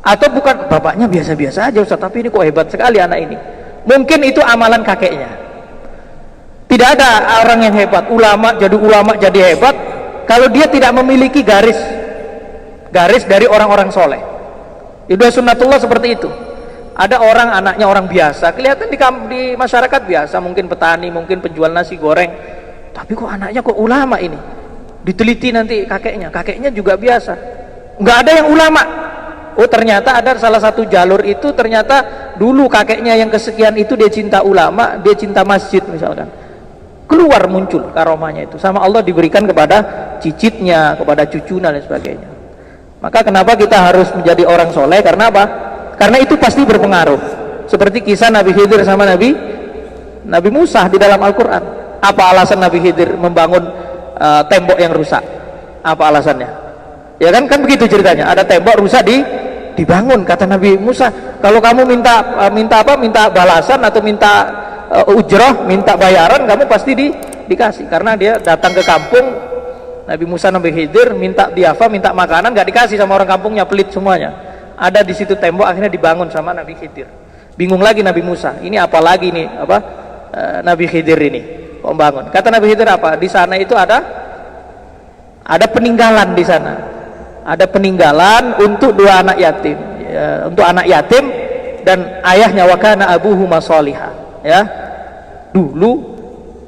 Atau bukan bapaknya biasa-biasa aja Ustaz, tapi ini kok hebat sekali anak ini. Mungkin itu amalan kakeknya. Tidak ada orang yang hebat, ulama jadi hebat kalau dia tidak memiliki garis dari orang-orang soleh. Itu sunnatullah seperti itu. Ada orang anaknya orang biasa, kelihatan di masyarakat biasa, mungkin petani, mungkin penjual nasi goreng, tapi kok anaknya kok ulama ini. Diteliti nanti kakeknya juga biasa, nggak ada yang ulama. Oh ternyata ada salah satu jalur itu, ternyata dulu kakeknya yang kesekian itu dia cinta ulama, dia cinta masjid misalkan, keluar muncul karomahnya itu, sama Allah diberikan kepada cicitnya, kepada cucunya dan sebagainya. Maka kenapa kita harus menjadi orang soleh? Karena apa? Karena itu pasti berpengaruh. Seperti kisah Nabi Khidir sama Nabi Musa di dalam Al-Quran. Apa alasan Nabi Khidir membangun tembok yang rusak? Apa alasannya? Ya kan begitu ceritanya. Ada tembok rusak dibangun. Kata Nabi Musa, kalau kamu minta balasan atau minta ujroh, minta bayaran, kamu pasti dikasih. Karena dia datang ke kampung Nabi Musa, Nabi Khidir, minta diafa, minta makanan, nggak dikasih sama orang kampungnya, pelit semuanya. Ada di situ tembok, akhirnya dibangun sama Nabi Khidir. Bingung lagi Nabi Musa, ini apa lagi nih Nabi Khidir ini kok bangun. Kata Nabi Khidir apa? Di sana itu ada peninggalan di sana. Ada peninggalan untuk dua anak yatim, ya, untuk anak yatim dan ayahnya, wa kana abuhuma sholihah. Ya, dulu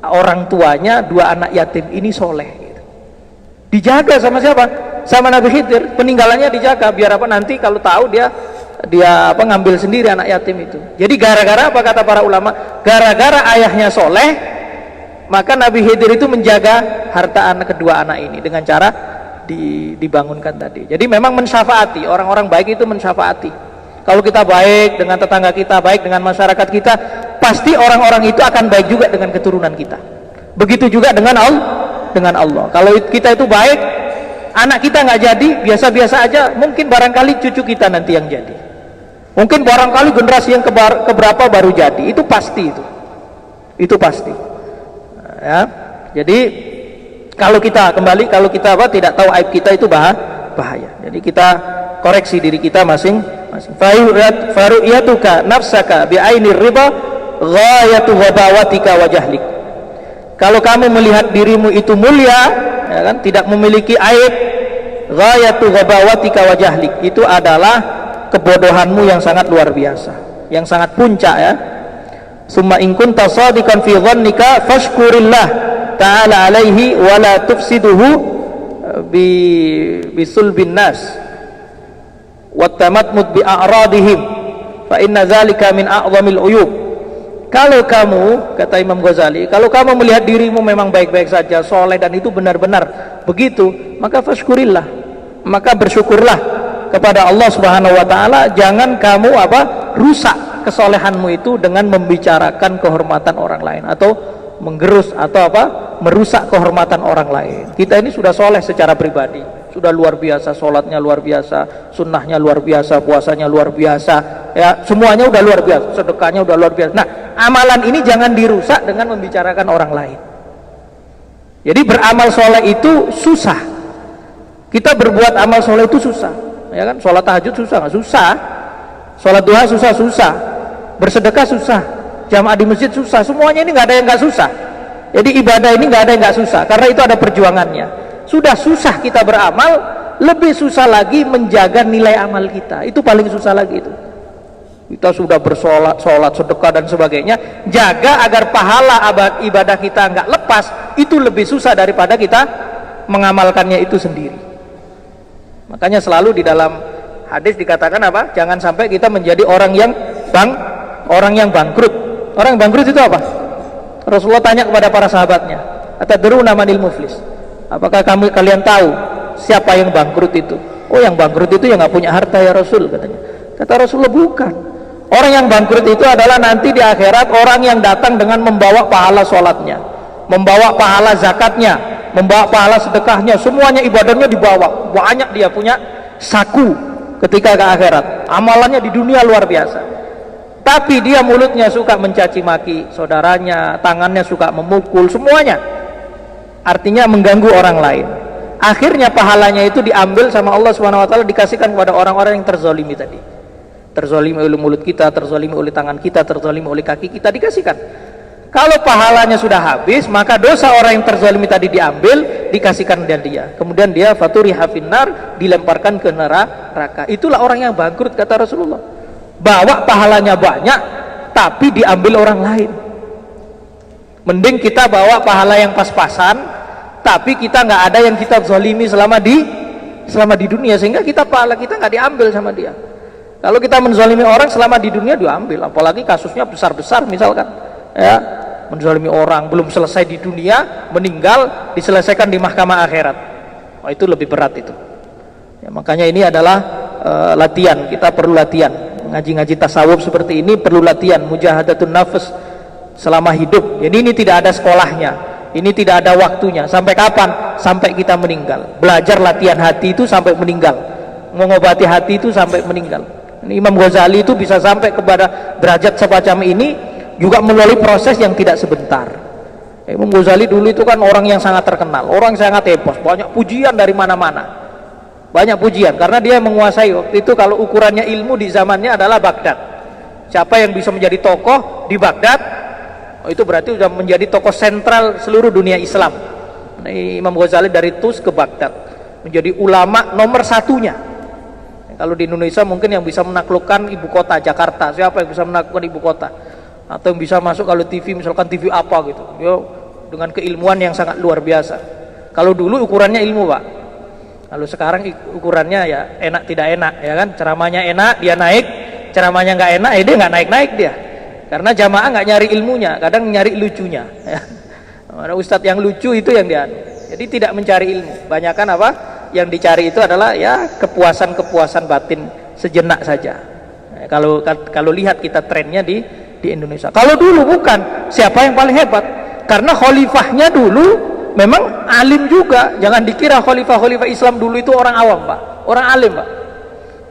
orang tuanya dua anak yatim ini soleh. Gitu. Dijaga sama siapa? Sama Nabi Khidir, peninggalannya dijaga biar apa, nanti kalau tahu dia ngambil sendiri anak yatim itu. Jadi gara-gara apa kata para ulama? Gara-gara ayahnya soleh, maka Nabi Khidir itu menjaga harta kedua anak ini dengan cara dibangunkan tadi. Jadi memang mensyafaati, orang-orang baik itu mensyafaati. Kalau kita baik dengan tetangga kita, baik dengan masyarakat kita, pasti orang-orang itu akan baik juga dengan keturunan kita. Begitu juga dengan Allah. Kalau kita itu baik, anak kita nggak jadi, biasa-biasa aja, mungkin barangkali cucu kita nanti yang jadi. Mungkin barangkali generasi yang keberapa baru jadi. Itu pasti itu pasti. Ya. Jadi kalau kita tidak tahu aib kita itu bahaya. Jadi kita koreksi diri kita masing-masing. Faru'yatuka nafsaka bi'ainir riba ghayatu ghabawatika wa jahlik. Kalau kamu melihat dirimu itu mulia, ya kan, tidak memiliki aib, ghayatu ghabawatika wa jahlik, itu adalah kebodohanmu yang sangat luar biasa, yang sangat puncak ya. Summa in kunta shadiqan fi dhannika fashkurillah ta'ala alaihi wa la tufsiduhu bisulbin nas wa tamatmud bi a'radihim fa inna dzalika min a'zamil uyub. Kalau kamu, kata Imam Ghazali, kalau kamu melihat dirimu memang baik-baik saja, soleh, dan itu benar-benar begitu, maka fashkurillah, maka bersyukurlah kepada Allah Subhanahu wa taala. Jangan kamu rusak kesolehanmu itu dengan membicarakan kehormatan orang lain atau menggerus atau merusak kehormatan orang lain. Kita ini sudah soleh secara pribadi, sudah luar biasa, sholatnya luar biasa, sunnahnya luar biasa, puasanya luar biasa, ya semuanya udah luar biasa, sedekahnya udah luar biasa. Nah, amalan ini jangan dirusak dengan membicarakan orang lain. Jadi beramal soleh itu susah. Kita berbuat amal soleh itu susah, ya kan? Sholat tahajud susah nggak? Susah. Sholat duha susah. Bersedekah susah. Jamaah di masjid susah. Semuanya ini nggak ada yang nggak susah. Jadi ibadah ini nggak ada yang nggak susah, karena itu ada perjuangannya. Sudah susah kita beramal, lebih susah lagi menjaga nilai amal kita. Itu paling susah lagi itu. Kita sudah bersolat, sedekah dan sebagainya, jaga agar pahala ibadah kita nggak lepas, itu lebih susah daripada kita mengamalkannya itu sendiri. Makanya selalu di dalam hadis dikatakan apa? Jangan sampai kita menjadi orang yang bangkrut. Orang yang bangkrut itu apa? Rasulullah tanya kepada para sahabatnya, atadruna manil muflis? Apakah kalian tahu siapa yang bangkrut itu? Oh, yang bangkrut itu yang nggak punya harta ya Rasul, katanya. Kata Rasulullah, bukan. Orang yang bangkrut itu adalah nanti di akhirat orang yang datang dengan membawa pahala sholatnya, membawa pahala zakatnya, membawa pahala sedekahnya, semuanya ibadahnya dibawa, banyak, dia punya saku ketika ke akhirat, amalannya di dunia luar biasa, tapi dia mulutnya suka mencaci maki saudaranya, tangannya suka memukul, semuanya artinya mengganggu orang lain. Akhirnya pahalanya itu diambil sama Allah Subhanahu wa taala, dikasihkan kepada orang-orang yang terzolimi tadi, terzolimi oleh mulut kita, terzolimi oleh tangan kita, terzolimi oleh kaki kita, dikasihkan. Kalau pahalanya sudah habis, maka dosa orang yang terzalimi tadi diambil, dikasihkan dan dia. Kemudian dia faturiha finnar, dilemparkan ke neraka. Itulah orang yang bangkrut, kata Rasulullah. Bawa pahalanya banyak, tapi diambil orang lain. Mending kita bawa pahala yang pas-pasan, tapi kita nggak ada yang kita zalimi selama di dunia, sehingga pahala kita nggak diambil sama dia. Kalau kita menzalimi orang selama di dunia, diambil. Apalagi kasusnya besar-besar, misalkan, ya, menzalimi orang belum selesai di dunia, meninggal, diselesaikan di mahkamah akhirat. Oh, itu lebih berat itu. Ya, makanya ini adalah latihan. Kita perlu latihan. Ngaji-ngaji tasawuf seperti ini perlu latihan, mujahadatun nafs selama hidup. Jadi ini tidak ada sekolahnya, ini tidak ada waktunya. Sampai kapan? Sampai kita meninggal. Belajar latihan hati itu sampai meninggal, mengobati hati itu sampai meninggal. Ini Imam Ghazali itu bisa sampai kepada derajat semacam ini juga melalui proses yang tidak sebentar. Imam Ghazali dulu itu kan orang yang sangat terkenal, orang yang sangat heboh, banyak pujian dari mana-mana, banyak pujian, karena dia menguasai waktu itu. Kalau ukurannya ilmu di zamannya adalah Baghdad, siapa yang bisa menjadi tokoh di Baghdad, itu berarti sudah menjadi tokoh sentral seluruh dunia Islam. Nah, Imam Ghazali dari Tus ke Baghdad menjadi ulama nomor satunya. Kalau di Indonesia mungkin yang bisa menaklukkan ibu kota Jakarta, siapa yang bisa menaklukkan ibu kota? Atau yang bisa masuk kalau TV, misalkan TV apa gitu, dia dengan keilmuan yang sangat luar biasa. Kalau dulu ukurannya ilmu, Pak. Kalau sekarang ukurannya ya enak tidak enak, ya kan? Ceramahnya enak dia naik, ceramahnya nggak enak, dia nggak naik dia. Karena jamaah nggak nyari ilmunya, kadang nyari lucunya. Ya. Ustadz yang lucu itu yang dia. Jadi tidak mencari ilmu. Banyakan apa? Yang dicari itu adalah ya kepuasan batin sejenak saja. Ya, kalau lihat kita trennya di Indonesia. Kalau dulu bukan, siapa yang paling hebat? Karena khalifahnya dulu memang alim juga. Jangan dikira khalifah Islam dulu itu orang awam, Pak. Orang alim, Pak.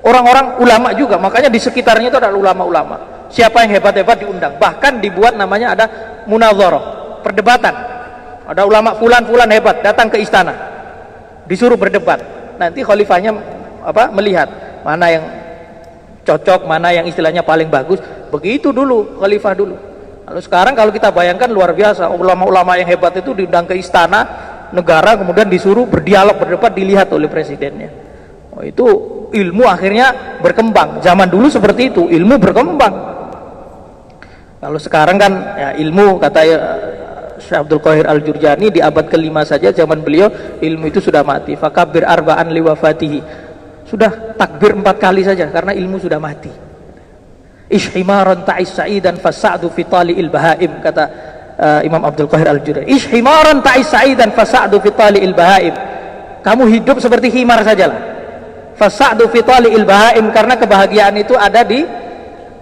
Orang-orang ulama juga. Makanya di sekitarnya itu ada ulama-ulama. Siapa yang hebat-hebat diundang. Bahkan dibuat namanya ada munadharah, perdebatan. Ada ulama fulan hebat datang ke istana, disuruh berdebat. Nanti khalifahnya melihat mana yang cocok, mana yang istilahnya paling bagus. Begitu dulu khalifah dulu. Lalu sekarang kalau kita bayangkan luar biasa, ulama-ulama yang hebat itu diundang ke istana negara, kemudian disuruh berdialog, berdebat, dilihat oleh presidennya. Oh, itu ilmu akhirnya berkembang. Zaman dulu seperti itu, ilmu berkembang. Kalau sekarang kan ya, ilmu kata Syekh Abdul Qahir Al-Jurjani di abad ke-5 saja zaman beliau ilmu itu sudah mati. Fakabir arba'an liwafatihi, sudah takbir 4 kali saja karena ilmu sudah mati. Ishhimaran ta'is sa'idan fasa'du fi tali'il bahaim, kata Imam Abdul Qahir Al-Jurjani. Ishhimaran ta'is sa'idan fasa'du fi tali'il bahaim, kamu hidup seperti himar sajalah. Fasa'du fi tali'il bahaim, karena kebahagiaan itu ada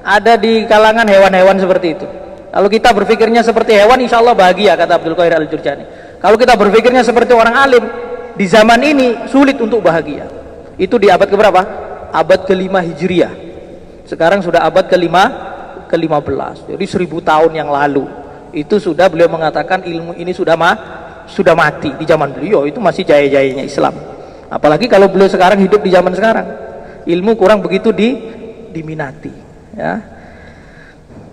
ada di kalangan hewan-hewan seperti itu. Kalau kita berpikirnya seperti hewan, insya Allah bahagia, kata Abdul Qadir Al-Jurjani. Kalau kita berpikirnya seperti orang alim, di zaman ini sulit untuk bahagia. Itu di abad keberapa? Abad ke-5 Hijriah. Sekarang sudah abad ke-15. Jadi 1000 tahun yang lalu itu sudah beliau mengatakan ilmu ini sudah mati. Di zaman beliau itu masih jaya-jayanya Islam. Apalagi kalau beliau sekarang hidup di zaman sekarang, ilmu kurang begitu diminati, ya.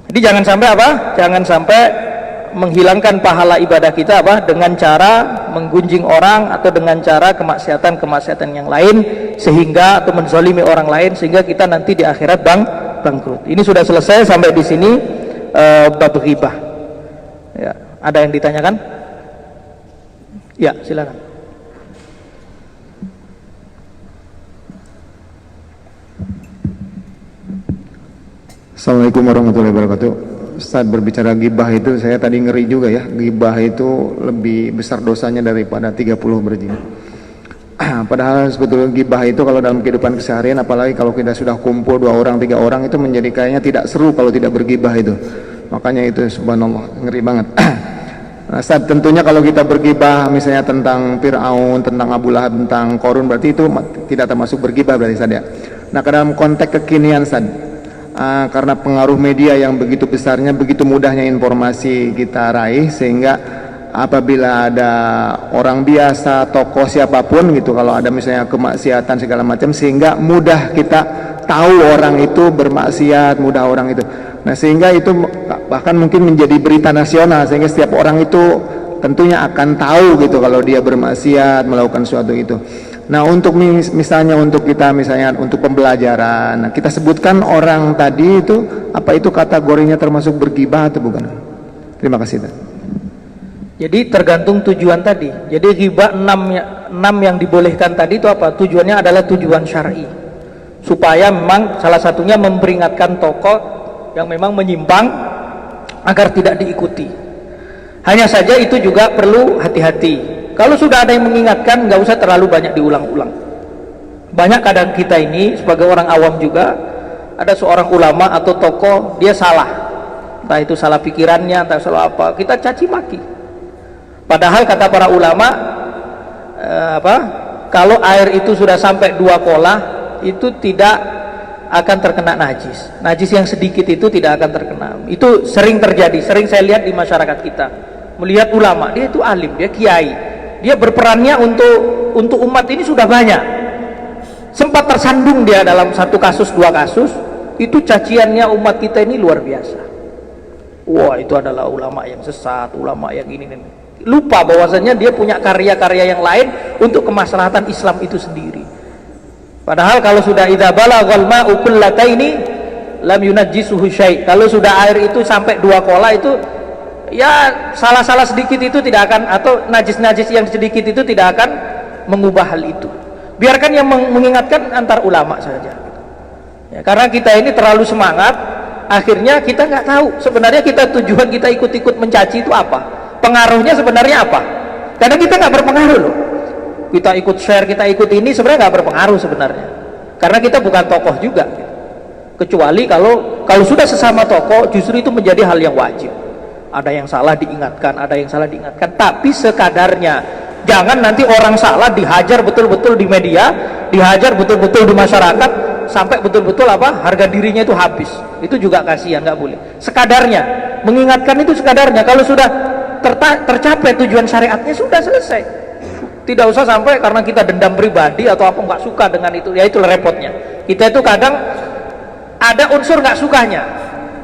Jadi jangan sampai apa? Jangan sampai menghilangkan pahala ibadah kita apa? Dengan cara menggunjing orang atau dengan cara kemaksiatan yang lain, sehingga atau menzalimi orang lain sehingga kita nanti di akhirat bangkrut. Ini sudah selesai sampai di sini bab ghibah. Ya, ada yang ditanyakan? Ya, silakan. Assalamualaikum warahmatullahi wabarakatuh. Saat berbicara ghibah itu, saya tadi ngeri juga ya. Ghibah itu lebih besar dosanya daripada 30 berzina. Padahal sebetulnya ghibah itu kalau dalam kehidupan keseharian, apalagi kalau kita sudah kumpul 2 orang 3 orang, itu menjadi kayaknya tidak seru kalau tidak berghibah itu. Makanya itu subhanallah ngeri banget. Nah, Ustaz, tentunya kalau kita berghibah misalnya tentang Fir'aun, tentang Abu Lahab, tentang Qarun, berarti itu tidak termasuk berghibah berarti Ustaz ya. Nah, ke dalam konteks kekinian Ustaz, karena pengaruh media yang begitu besarnya, begitu mudahnya informasi kita raih, sehingga apabila ada orang biasa, tokoh siapapun gitu, kalau ada misalnya kemaksiatan segala macam, sehingga mudah kita tahu orang itu bermaksiat, mudah orang itu. Nah, sehingga itu bahkan mungkin menjadi berita nasional, sehingga setiap orang itu tentunya akan tahu gitu kalau dia bermaksiat, melakukan sesuatu itu. Nah, untuk misalnya untuk kita misalnya untuk pembelajaran, nah, kita sebutkan orang tadi itu apa itu kategorinya termasuk berghibah atau bukan? Terima kasih. Jadi tergantung tujuan tadi. Jadi ghibah 6 yang dibolehkan tadi itu apa? Tujuannya adalah tujuan syar'i. Supaya memang salah satunya memperingatkan tokoh yang memang menyimpang agar tidak diikuti. Hanya saja itu juga perlu hati-hati. Kalau sudah ada yang mengingatkan, nggak usah terlalu banyak diulang-ulang. Banyak kadang kita ini sebagai orang awam juga, ada seorang ulama atau tokoh, dia salah, entah itu salah pikirannya, entah salah apa, kita caci maki. Padahal kata para ulama, kalau air itu sudah sampai 2 kolah, itu tidak akan terkena najis. Najis yang sedikit itu tidak akan terkena. Itu sering terjadi, sering saya lihat di masyarakat kita. Melihat ulama, dia itu alim, dia kiai, dia berperannya untuk umat ini sudah banyak. Sempat tersandung dia dalam 1 kasus 2 kasus, itu caciannya umat kita ini luar biasa. Wah, itu adalah ulama yang sesat, ulama yang ini. Lupa bahwasanya dia punya karya-karya yang lain untuk kemaslahatan Islam itu sendiri. Padahal kalau sudah idza balaghal ma'u kullataini lam yunajjisuhu syai'. Kalau sudah air itu sampai 2 kolah itu, ya salah-salah sedikit itu tidak akan, atau najis-najis yang sedikit itu tidak akan mengubah hal itu. Biarkan yang mengingatkan antar ulama saja. Ya, karena kita ini terlalu semangat, akhirnya kita nggak tahu sebenarnya tujuan kita ikut-ikut mencaci itu apa, pengaruhnya sebenarnya apa. Karena kita nggak berpengaruh loh. Kita ikut share, kita ikut ini sebenarnya nggak berpengaruh sebenarnya. Karena kita bukan tokoh juga. Kecuali kalau sudah sesama tokoh, justru itu menjadi hal yang wajib. Ada yang salah diingatkan, ada yang salah diingatkan, tapi sekadarnya. Jangan nanti orang salah dihajar betul-betul di media, dihajar betul-betul di masyarakat, sampai betul-betul harga dirinya itu habis. Itu juga kasihan, nggak boleh. Sekadarnya, mengingatkan itu sekadarnya. Kalau sudah tercapai tujuan syariatnya, sudah selesai. Tidak usah sampai karena kita dendam pribadi atau apa nggak suka dengan itu, ya itulah repotnya. Kita itu kadang ada unsur nggak sukanya.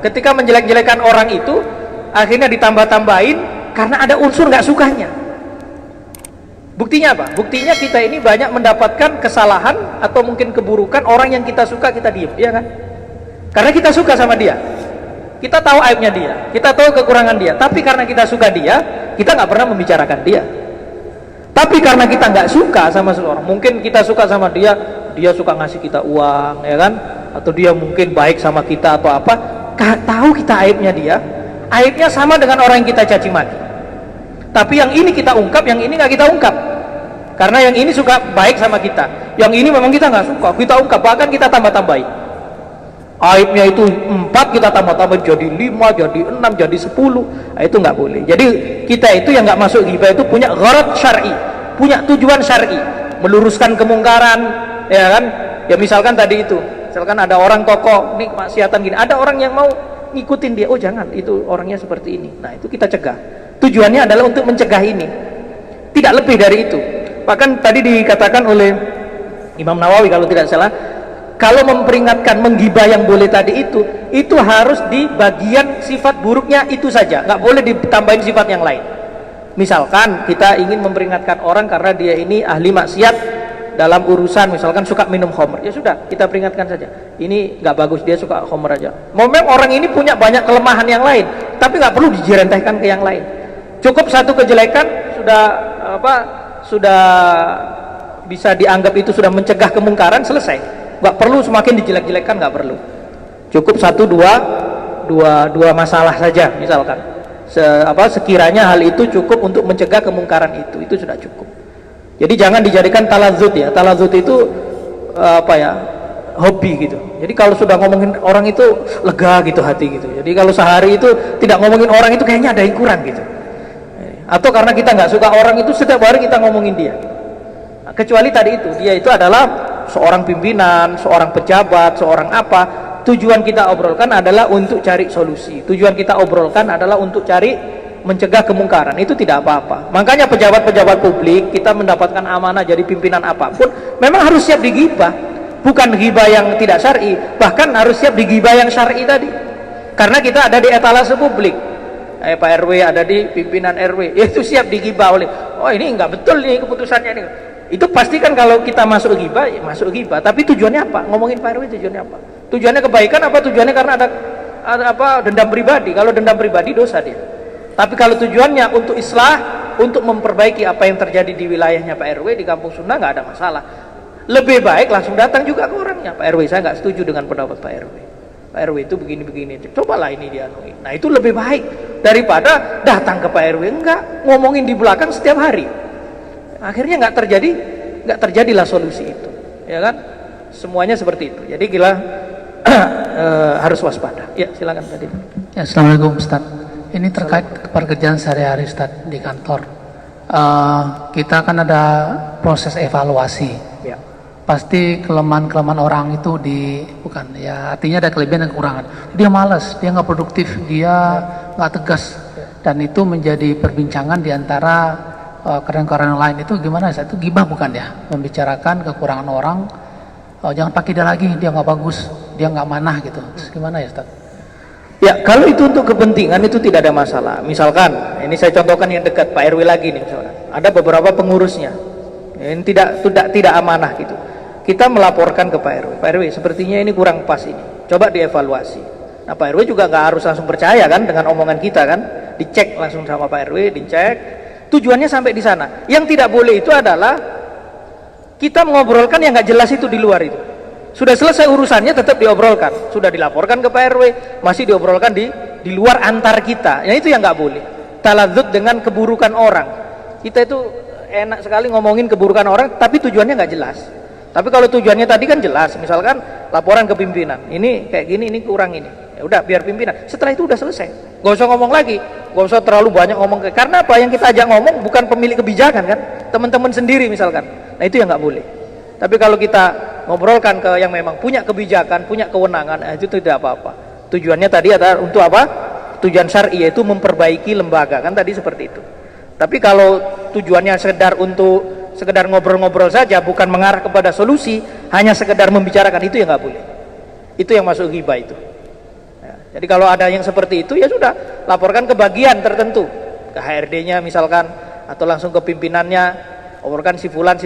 Ketika menjelek-jelekan orang itu, akhirnya ditambah-tambahin karena ada unsur nggak sukanya. Buktinya apa? Buktinya kita ini banyak mendapatkan kesalahan atau mungkin keburukan orang yang kita suka, kita diem, ya kan? Karena kita suka sama dia, kita tahu aibnya dia, kita tahu kekurangan dia, tapi karena kita suka dia, kita nggak pernah membicarakan dia. Tapi karena kita nggak suka sama seseorang, mungkin kita suka sama dia, dia suka ngasih kita uang, ya kan? Atau dia mungkin baik sama kita atau apa, tahu kita aibnya dia, aibnya sama dengan orang yang kita caci maki. Tapi yang ini kita ungkap, yang ini nggak kita ungkap. Karena yang ini suka baik sama kita, yang ini memang kita nggak suka, kita ungkap, bahkan kita tambah-tambahin. Aibnya itu 4, kita tambah-tambah jadi 5, jadi 6, jadi 10. Nah, itu nggak boleh. Jadi kita itu yang nggak masuk ghibah itu punya gharad syar'i, punya tujuan syar'i, meluruskan kemungkaran, ya kan? Ya misalkan tadi itu, misalkan ada orang tokoh nih kemaksiatan gini, ada orang yang mau ngikutin dia, oh jangan, itu orangnya seperti ini. Nah, itu kita cegah. Tujuannya adalah untuk mencegah ini. Tidak lebih dari itu. Bahkan tadi dikatakan oleh Imam Nawawi kalau tidak salah, kalau memperingatkan menggibah yang boleh tadi itu harus di bagian sifat buruknya itu saja, nggak boleh ditambahin sifat yang lain. Misalkan kita ingin memperingatkan orang karena dia ini ahli maksiat dalam urusan, misalkan suka minum khamr, ya sudah, kita peringatkan saja, ini nggak bagus, dia suka khamr aja. Memang orang ini punya banyak kelemahan yang lain, tapi nggak perlu dijerentehkan ke yang lain. Cukup satu kejelekan sudah bisa dianggap itu sudah mencegah kemungkaran, selesai. Nggak perlu semakin dijelek-jelekkan, nggak perlu. Cukup satu dua masalah saja, misalkan sekiranya hal itu cukup untuk mencegah kemungkaran itu sudah cukup. Jadi jangan dijadikan talazut ya. Talazut itu hobi gitu. Jadi kalau sudah ngomongin orang itu lega gitu hati gitu. Jadi kalau sehari itu tidak ngomongin orang itu kayaknya ada yang kurang gitu. Atau karena kita nggak suka orang itu setiap hari kita ngomongin dia. Nah, kecuali tadi itu, dia itu adalah seorang pimpinan, seorang pejabat, seorang apa, tujuan kita obrolkan adalah untuk cari solusi, tujuan kita obrolkan adalah untuk cari mencegah kemungkaran, itu tidak apa-apa. Makanya pejabat-pejabat publik, kita mendapatkan amanah jadi pimpinan apapun, memang harus siap digibah, bukan gibah yang tidak syar'i, bahkan harus siap digibah yang syar'i tadi, karena kita ada di etalase publik. Pak RW ada di pimpinan RW, itu siap digibah oleh, oh ini nggak betul nih keputusannya ini. Itu pasti kan kalau kita masuk ghibah, ya masuk ghibah. Tapi tujuannya apa? Ngomongin Pak RW tujuannya apa? Tujuannya kebaikan apa tujuannya karena ada dendam pribadi? Kalau dendam pribadi dosa dia. Tapi kalau tujuannya untuk islah, untuk memperbaiki apa yang terjadi di wilayahnya Pak RW, di kampung Sunnah, nggak ada masalah. Lebih baik langsung datang juga ke orangnya. Pak RW, saya nggak setuju dengan pendapat Pak RW. Pak RW itu begini-begini. Cobalah ini dianuin. Nah, itu lebih baik daripada datang ke Pak RW enggak, ngomongin di belakang setiap hari. Akhirnya nggak terjadilah solusi itu, ya kan? Semuanya seperti itu. Jadi kita harus waspada. Ya, silakan tadi. Ya, Assalamualaikum Ustaz. Ini terkait pekerjaan sehari-hari Ustaz di kantor. Kita kan ada proses evaluasi. Ya. Pasti kelemahan-kelemahan orang itu artinya ada kelebihan dan kekurangan. Dia malas, dia nggak produktif, dia nggak tegas, dan itu menjadi perbincangan di antara keren-keren lain. Itu gimana Ustaz? Itu gibah bukan ya? Membicarakan kekurangan orang, jangan pakai dia lagi, dia nggak bagus, dia nggak manah gitu. Terus gimana ya Ustaz? Ya, kalau itu untuk kepentingan itu tidak ada masalah. Misalkan, ini saya contohkan yang dekat Pak RW lagi nih, misalkan. Ada beberapa pengurusnya, ini tidak amanah gitu. Kita melaporkan ke Pak RW. Pak RW, sepertinya ini kurang pas ini. Coba dievaluasi. Nah, Pak RW juga nggak harus langsung percaya kan dengan omongan kita kan. Dicek langsung sama Pak RW, dicek. Tujuannya sampai di sana. Yang tidak boleh itu adalah kita mengobrolkan yang nggak jelas itu di luar itu. Sudah selesai urusannya tetap diobrolkan. Sudah dilaporkan ke Pak RW, masih diobrolkan di luar antar kita. Ya itu yang nggak boleh. Taladzut dengan keburukan orang. Kita itu enak sekali ngomongin keburukan orang, tapi tujuannya nggak jelas. Tapi kalau tujuannya tadi kan jelas, misalkan laporan ke pimpinan, ini kayak gini, ini kurang ini. Ya udah biar pimpinan. Setelah itu udah selesai. Gak usah ngomong lagi. Gak usah terlalu banyak ngomong. Karena apa? Yang kita ajak ngomong bukan pemilik kebijakan kan? Teman-teman sendiri misalkan. Nah itu yang nggak boleh. Tapi kalau kita ngobrolkan ke yang memang punya kebijakan, punya kewenangan, itu tidak apa-apa. Tujuannya tadi adalah untuk apa? Tujuan syar'i, yaitu memperbaiki lembaga kan tadi seperti itu. Tapi kalau tujuannya sekedar ngobrol-ngobrol saja, bukan mengarah kepada solusi, hanya sekedar membicarakan, itu yang nggak boleh. Itu yang masuk ghibah itu. Jadi kalau ada yang seperti itu, ya sudah, laporkan ke bagian tertentu, ke HRD-nya misalkan, atau langsung ke pimpinannya, laporkan si fulan,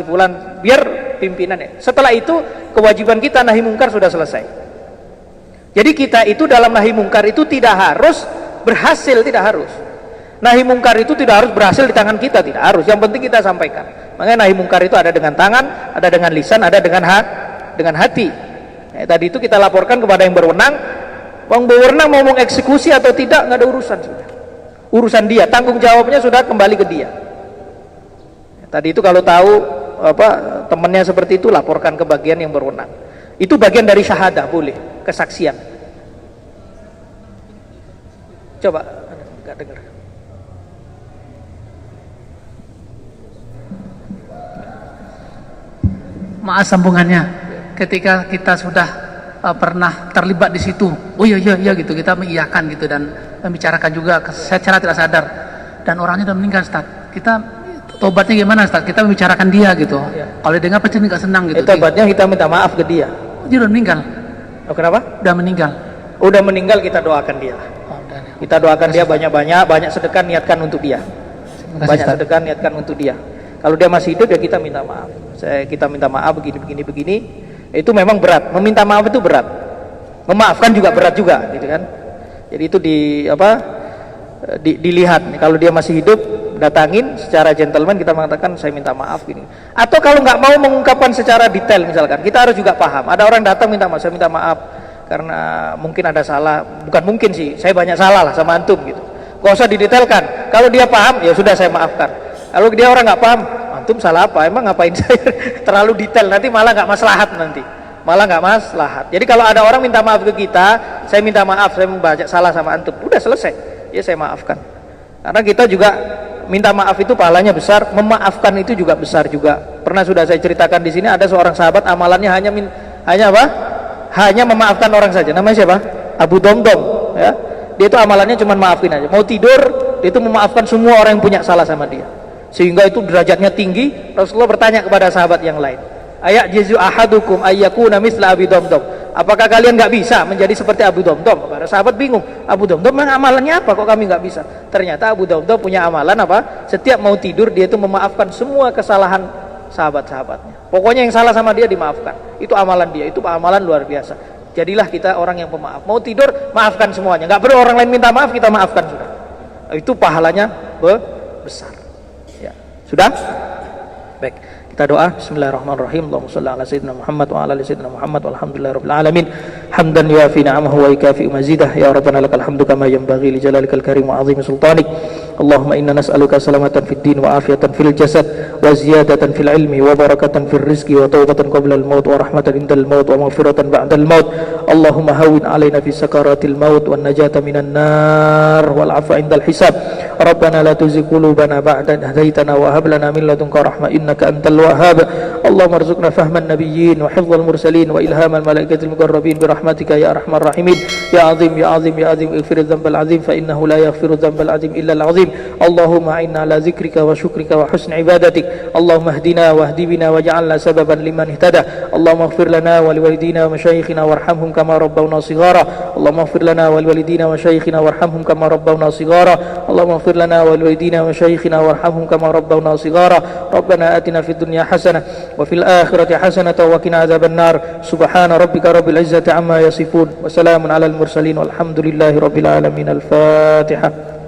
biar pimpinannya. Setelah itu, kewajiban kita nahi mungkar sudah selesai. Jadi kita itu dalam nahi mungkar itu tidak harus berhasil, tidak harus. Nahi mungkar itu tidak harus berhasil di tangan kita, tidak harus. Yang penting kita sampaikan. Makanya nahi mungkar itu ada dengan tangan, ada dengan lisan, ada dengan hati. Tadi itu kita laporkan kepada yang berwenang. Yang berwenang mau mengeksekusi atau tidak nggak ada urusan sudah. Urusan dia, tanggung jawabnya sudah kembali ke dia. Tadi itu kalau tahu temannya seperti itu, laporkan ke bagian yang berwenang. Itu bagian dari syahadah, boleh. kesaksian. Coba, nggak dengar. Maaf sambungannya. Ketika kita sudah pernah terlibat di situ, oh iya gitu, kita mengiyakan gitu dan membicarakan juga secara tidak sadar, dan orangnya sudah meninggal, Ustaz. Kita tobatnya gimana, Ustaz? Kita membicarakan dia gitu. Ya. Kalau dia dengar pasti nggak senang gitu. Tobatnya kita minta maaf ke dia. Dia udah meninggal. Oh, kenapa? Udah meninggal. Udah meninggal, kita doakan dia. Oh, udah. Kita doakan dia banyak sedekah, niatkan untuk dia. Terima kasih, Banyak Ustaz. sedekah, niatkan untuk dia. Kalau dia masih hidup ya kita minta maaf. Kita minta maaf begini. Itu memang berat. Meminta maaf itu berat. Memaafkan juga berat juga, gitu kan? Jadi itu dilihat. Kalau dia masih hidup, datangin secara gentleman, kita mengatakan saya minta maaf gini. Atau kalau nggak mau mengungkapkan secara detail misalkan, kita harus juga paham. Ada orang datang minta maaf, saya minta maaf karena mungkin ada salah. Bukan mungkin sih, saya banyak salah lah sama antum gitu. Gak usah didetailkan. Kalau dia paham, ya sudah saya maafkan. Kalau dia orang nggak paham, antum salah apa? Emang ngapain saya terlalu detail? Nanti malah nggak maslahat nanti. Malah nggak maslahat. Jadi kalau ada orang minta maaf ke kita, saya minta maaf, saya membaca salah sama antum. Udah selesai. Ya saya maafkan. Karena kita juga minta maaf itu pahalanya besar, memaafkan itu juga besar juga. Pernah sudah saya ceritakan di sini, ada seorang sahabat amalannya hanya apa? Hanya memaafkan orang saja. Namanya siapa? Abu Domdom. Ya. Dia itu amalannya cuma maafin aja. Mau tidur, dia itu memaafkan semua orang yang punya salah sama dia. Sehingga itu derajatnya tinggi. Rasulullah bertanya kepada sahabat yang lain, ayak jizu ahadukum ayyakuna misla Abi Domdom. Apakah kalian nggak bisa menjadi seperti Abu Domdom? Para sahabat bingung. Abu Domdom amalannya apa kok kami nggak bisa? Ternyata Abu Domdom punya amalan apa? Setiap mau tidur dia itu memaafkan semua kesalahan sahabat-sahabatnya. Pokoknya yang salah sama dia dimaafkan. Itu amalan dia. Itu amalan luar biasa. Jadilah kita orang yang pemaaf. Mau tidur maafkan semuanya. Nggak perlu orang lain minta maaf, kita maafkan sudah. Itu pahalanya besar. Ya. Sudah? Baik. Kita doa. Bismillahirrahmanirrahim. Allahumma shalli ala sayyidina Muhammad wa ala ali sayyidina Muhammad walhamdulillahirabbil alamin. Hamdan yuafi ni'amahu wa yukafi mazidah. Ya Rabbana lakal hamdu kama yanbaghi li jalalikal karim wa 'azimi sultanik. Allahumma inna nas'aluka salamatan fid din wa afiyatan fil jasad wa ziyadatan fil ilmi wa barakatan fil rizqi wa tawbatan qabla al maut wa rahmatan indal maut wa maghfiratan ba'da al maut. Allahumma hawwin 'alaina fi sakaratil maut wan najata minan nar wal 'afwa indal hisab. Rabbana la tuzigh qulubana ba'da idh hadaytana wa hab lana min ladunka rahmah innaka antal wahhab. Allahumma arzuqna fahman nabiyyin wa hifdzal mursalin wa ilhamal malaikatil muqarrabin bi rahmatika ya arhamar rahimin. Ya azim ya azim ya azim ighfir dzambal azim fa innahu la yaghfiru dzambal azim illa al azim. Allahumma inna ala zikrika wa syukrika wa husni ibadatik. Allahumma hdina wahdi bina waj'alna sababan liman ihtada. Allahumma ighfir lana wa liwalidina wa masyayikhina warhamhum kama rabbawna shighara. Allahumma ighfir lana wa liwalidina wa masyayikhina warhamhum kama rabbawna shighara. Allahumma ighfir lana wa liwalidina wa masyayikhina warhamhum kama rabbawna shighara. Rabbana atina fid dunya hasanah wa fil akhirati hasanah wa qina adzaban nar. Subhana rabbika rabbil izzati amma yasifun wa salamun alal mursalin walhamdulillahi rabbil alamin. Al-Fatihah.